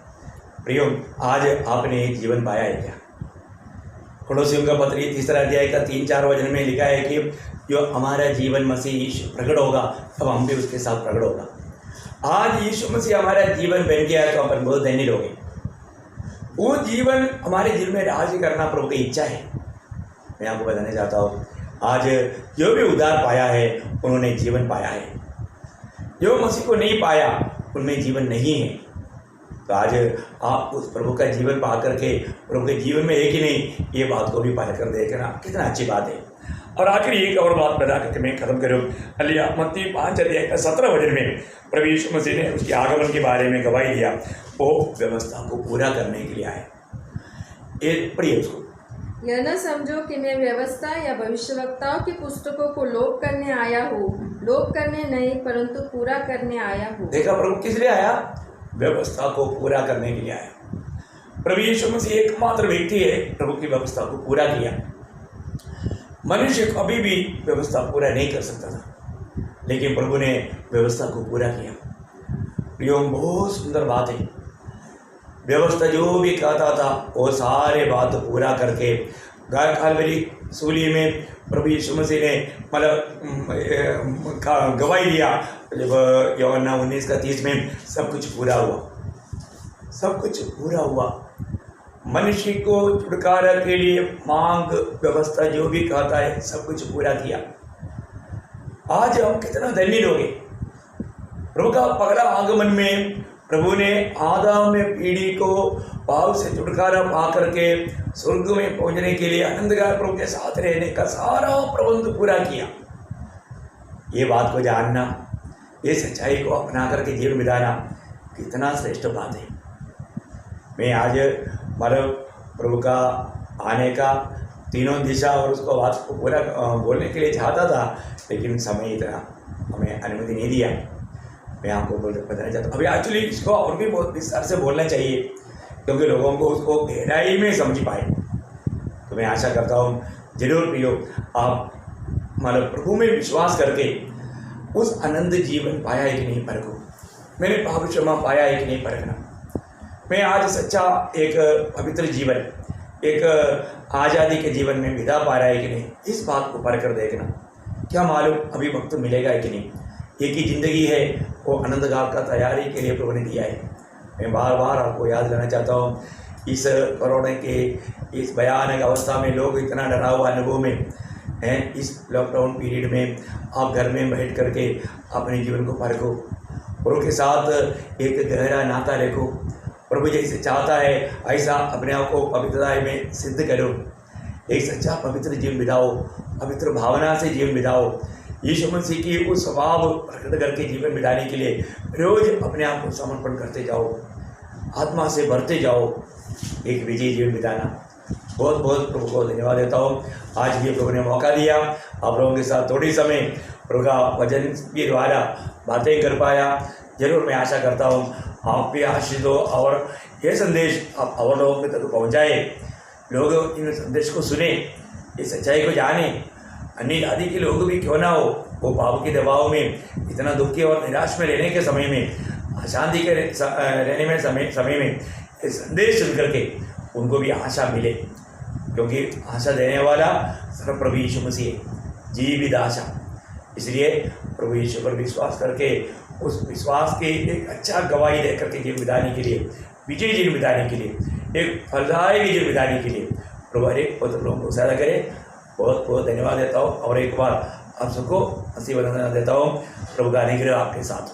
Speaker 1: प्रियो, आज आपने एक जीवन पाया है क्या? कुलोसियों का पत्र 3 अध्याय का 3-4 वचन में लिखा है कि जो हमारा जीवन मसीह यीशु प्रकट होगा तब हम भी उसके साथ प्रकट होगा। आज यीशु मसीह हमारा जीवन बन गया है तो अपन बहुत धन्य होंगे। वो जीवन हमारे जीवन में राज्य करना प्रभु की इच्छा है। मैं आपको बताना चाहता हूँ, आज जो भी उद्धार पाया है उन्होंने जीवन पाया है, जो मसीह को नहीं पाया उनमें जीवन नहीं है। तो आज आप उस प्रभु का जीवन पा करके प्रभु के जीवन में एक ही नहीं ये बात को भी पाया कर देखना कितना अच्छी बात है। और आखिरी एक और बात बता करके मैं खत्म करूँ। अलिया मत्ती 5 अध्याय का 17 वचन में प्रभु यीशु मसीह ने उसके आगमन के बारे में गवाही दिया, वो व्यवस्था को पूरा करने के लिए आए। ये पढ़िए उसको।
Speaker 2: यह न समझो कि मैं व्यवस्था या भविष्यवक्ताओं की पुस्तकों को लोप करने आया हूँ, लोप करने नहीं परंतु पूरा करने आया हूँ।
Speaker 1: देखा, प्रभु किस लिए आया? व्यवस्था को पूरा करने के लिए आया। प्रभु यीशु मसीह एकमात्र व्यक्ति है प्रभु की व्यवस्था को पूरा किया। मनुष्य कभी भी व्यवस्था पूरा नहीं कर सकता था, लेकिन प्रभु ने व्यवस्था को पूरा किया। प्रियो, बहुत सुंदर बात है। व्यवस्था जो भी कहता था वो सारे बात पूरा करके कालवरी सूली में प्रभु यीशु मसीह ने मतलब गवाही दिया। जब यूहन्ना 19:30 में सब कुछ पूरा हुआ, सब कुछ पूरा हुआ। मनुष्य को छुटकारा के लिए मांग व्यवस्था जो भी कहता है सब कुछ पूरा किया। आज हम कितना धन्य लोग हैं। प्रभु का पगला आगमन में प्रभु ने आदम में पीढ़ी को पाप से छुटकारा पा करके स्वर्ग में पहुंचने के लिए आनंदगार प्रभु के साथ रहने का सारा प्रबंध पूरा किया। ये बात को जानना, ये सच्चाई को अपना करके जीवन बिताना कितना श्रेष्ठ बात है। मैं आज मतलब प्रभु का आने का तीनों दिशा और उसको बात को पूरा बोलने के लिए चाहता था, लेकिन समय इतना हमें अनुमति नहीं दिया। मैं आपको बताना चाहता हूँ, अभी एक्चुअली इसको और भी बहुत विस्तार से बोलना चाहिए, क्योंकि लोगों को उसको गहराई में समझ पाए। तो मैं आशा करता हूँ जरूर प्रियो आप मतलब प्रभु में विश्वास करके उस आनंद जीवन पाया है कि नहीं परखो। मैंने पाप क्षमा पाया है कि नहीं परखना। मैं आज सच्चा एक पवित्र जीवन, एक आज़ादी के जीवन में बिता पा रहा है कि नहीं, इस बात को परख कर देखना। क्या मालूम अभी वक्त मिलेगा है कि नहीं। एक ही ज़िंदगी है, वो आनंदगार का तैयारी के लिए प्रभु ने दिया है। मैं बार बार आपको याद दिलाना चाहता हूँ, इस कोरोना के इस भयानक अवस्था में लोग इतना डरा हुआ अनुभव में हैं। इस लॉकडाउन पीरियड में आप घर में बैठ करके अपने जीवन को परखो, प्रभु के साथ एक गहरा नाता रखो। प्रभु जैसे चाहता है ऐसा अपने आप को पवित्रता में सिद्ध करो। एक सच्चा पवित्र जीवन बिताओ, पवित्र भावना से जीवन बिताओ। यीशु मसीह की उस स्वभाव प्रकट करके जीवन बिताने के लिए रोज अपने आप को समर्पण करते जाओ, आत्मा से भरते जाओ, एक विजयी जीवन बिताना। बहुत बहुत प्रभु को धन्यवाद देता हूँ। आज भी प्रभु ने मौका दिया आप लोगों के साथ थोड़ी समय प्रभु का वचन के द्वारा बातें कर पाया। जरूर मैं आशा करता हूँ आप भी आशीष हो और यह संदेश आप और लोगों के तक पहुँचाए। लोग इन संदेश को सुने, इस सच्चाई को जाने। अन्य जाति के लोग भी क्यों ना हो, वो पाप के दबाव में इतना दुखी और निराश में रहने के समय में, अशांति के रहने में समय में ये संदेश सुन करके उनको भी आशा मिले, क्योंकि आशा देने वाला सिर्फ प्रभु यीशु मसीह है, जीवित आशा। इसलिए प्रभु यीशु पर विश्वास करके उस विश्वास के एक अच्छा गवाही दे करके जीवन बिताने के लिए, विजय जीवन बिताने के लिए, एक फलदायी जीवन बिताने के लिए प्रभु हर एक पत्र लोगों को सहायता करे। बहुत बहुत धन्यवाद देता हूँ और एक बार आप सबको हंसी बधाई देता हूँ। प्रभु का अनुग्रह आपके साथ।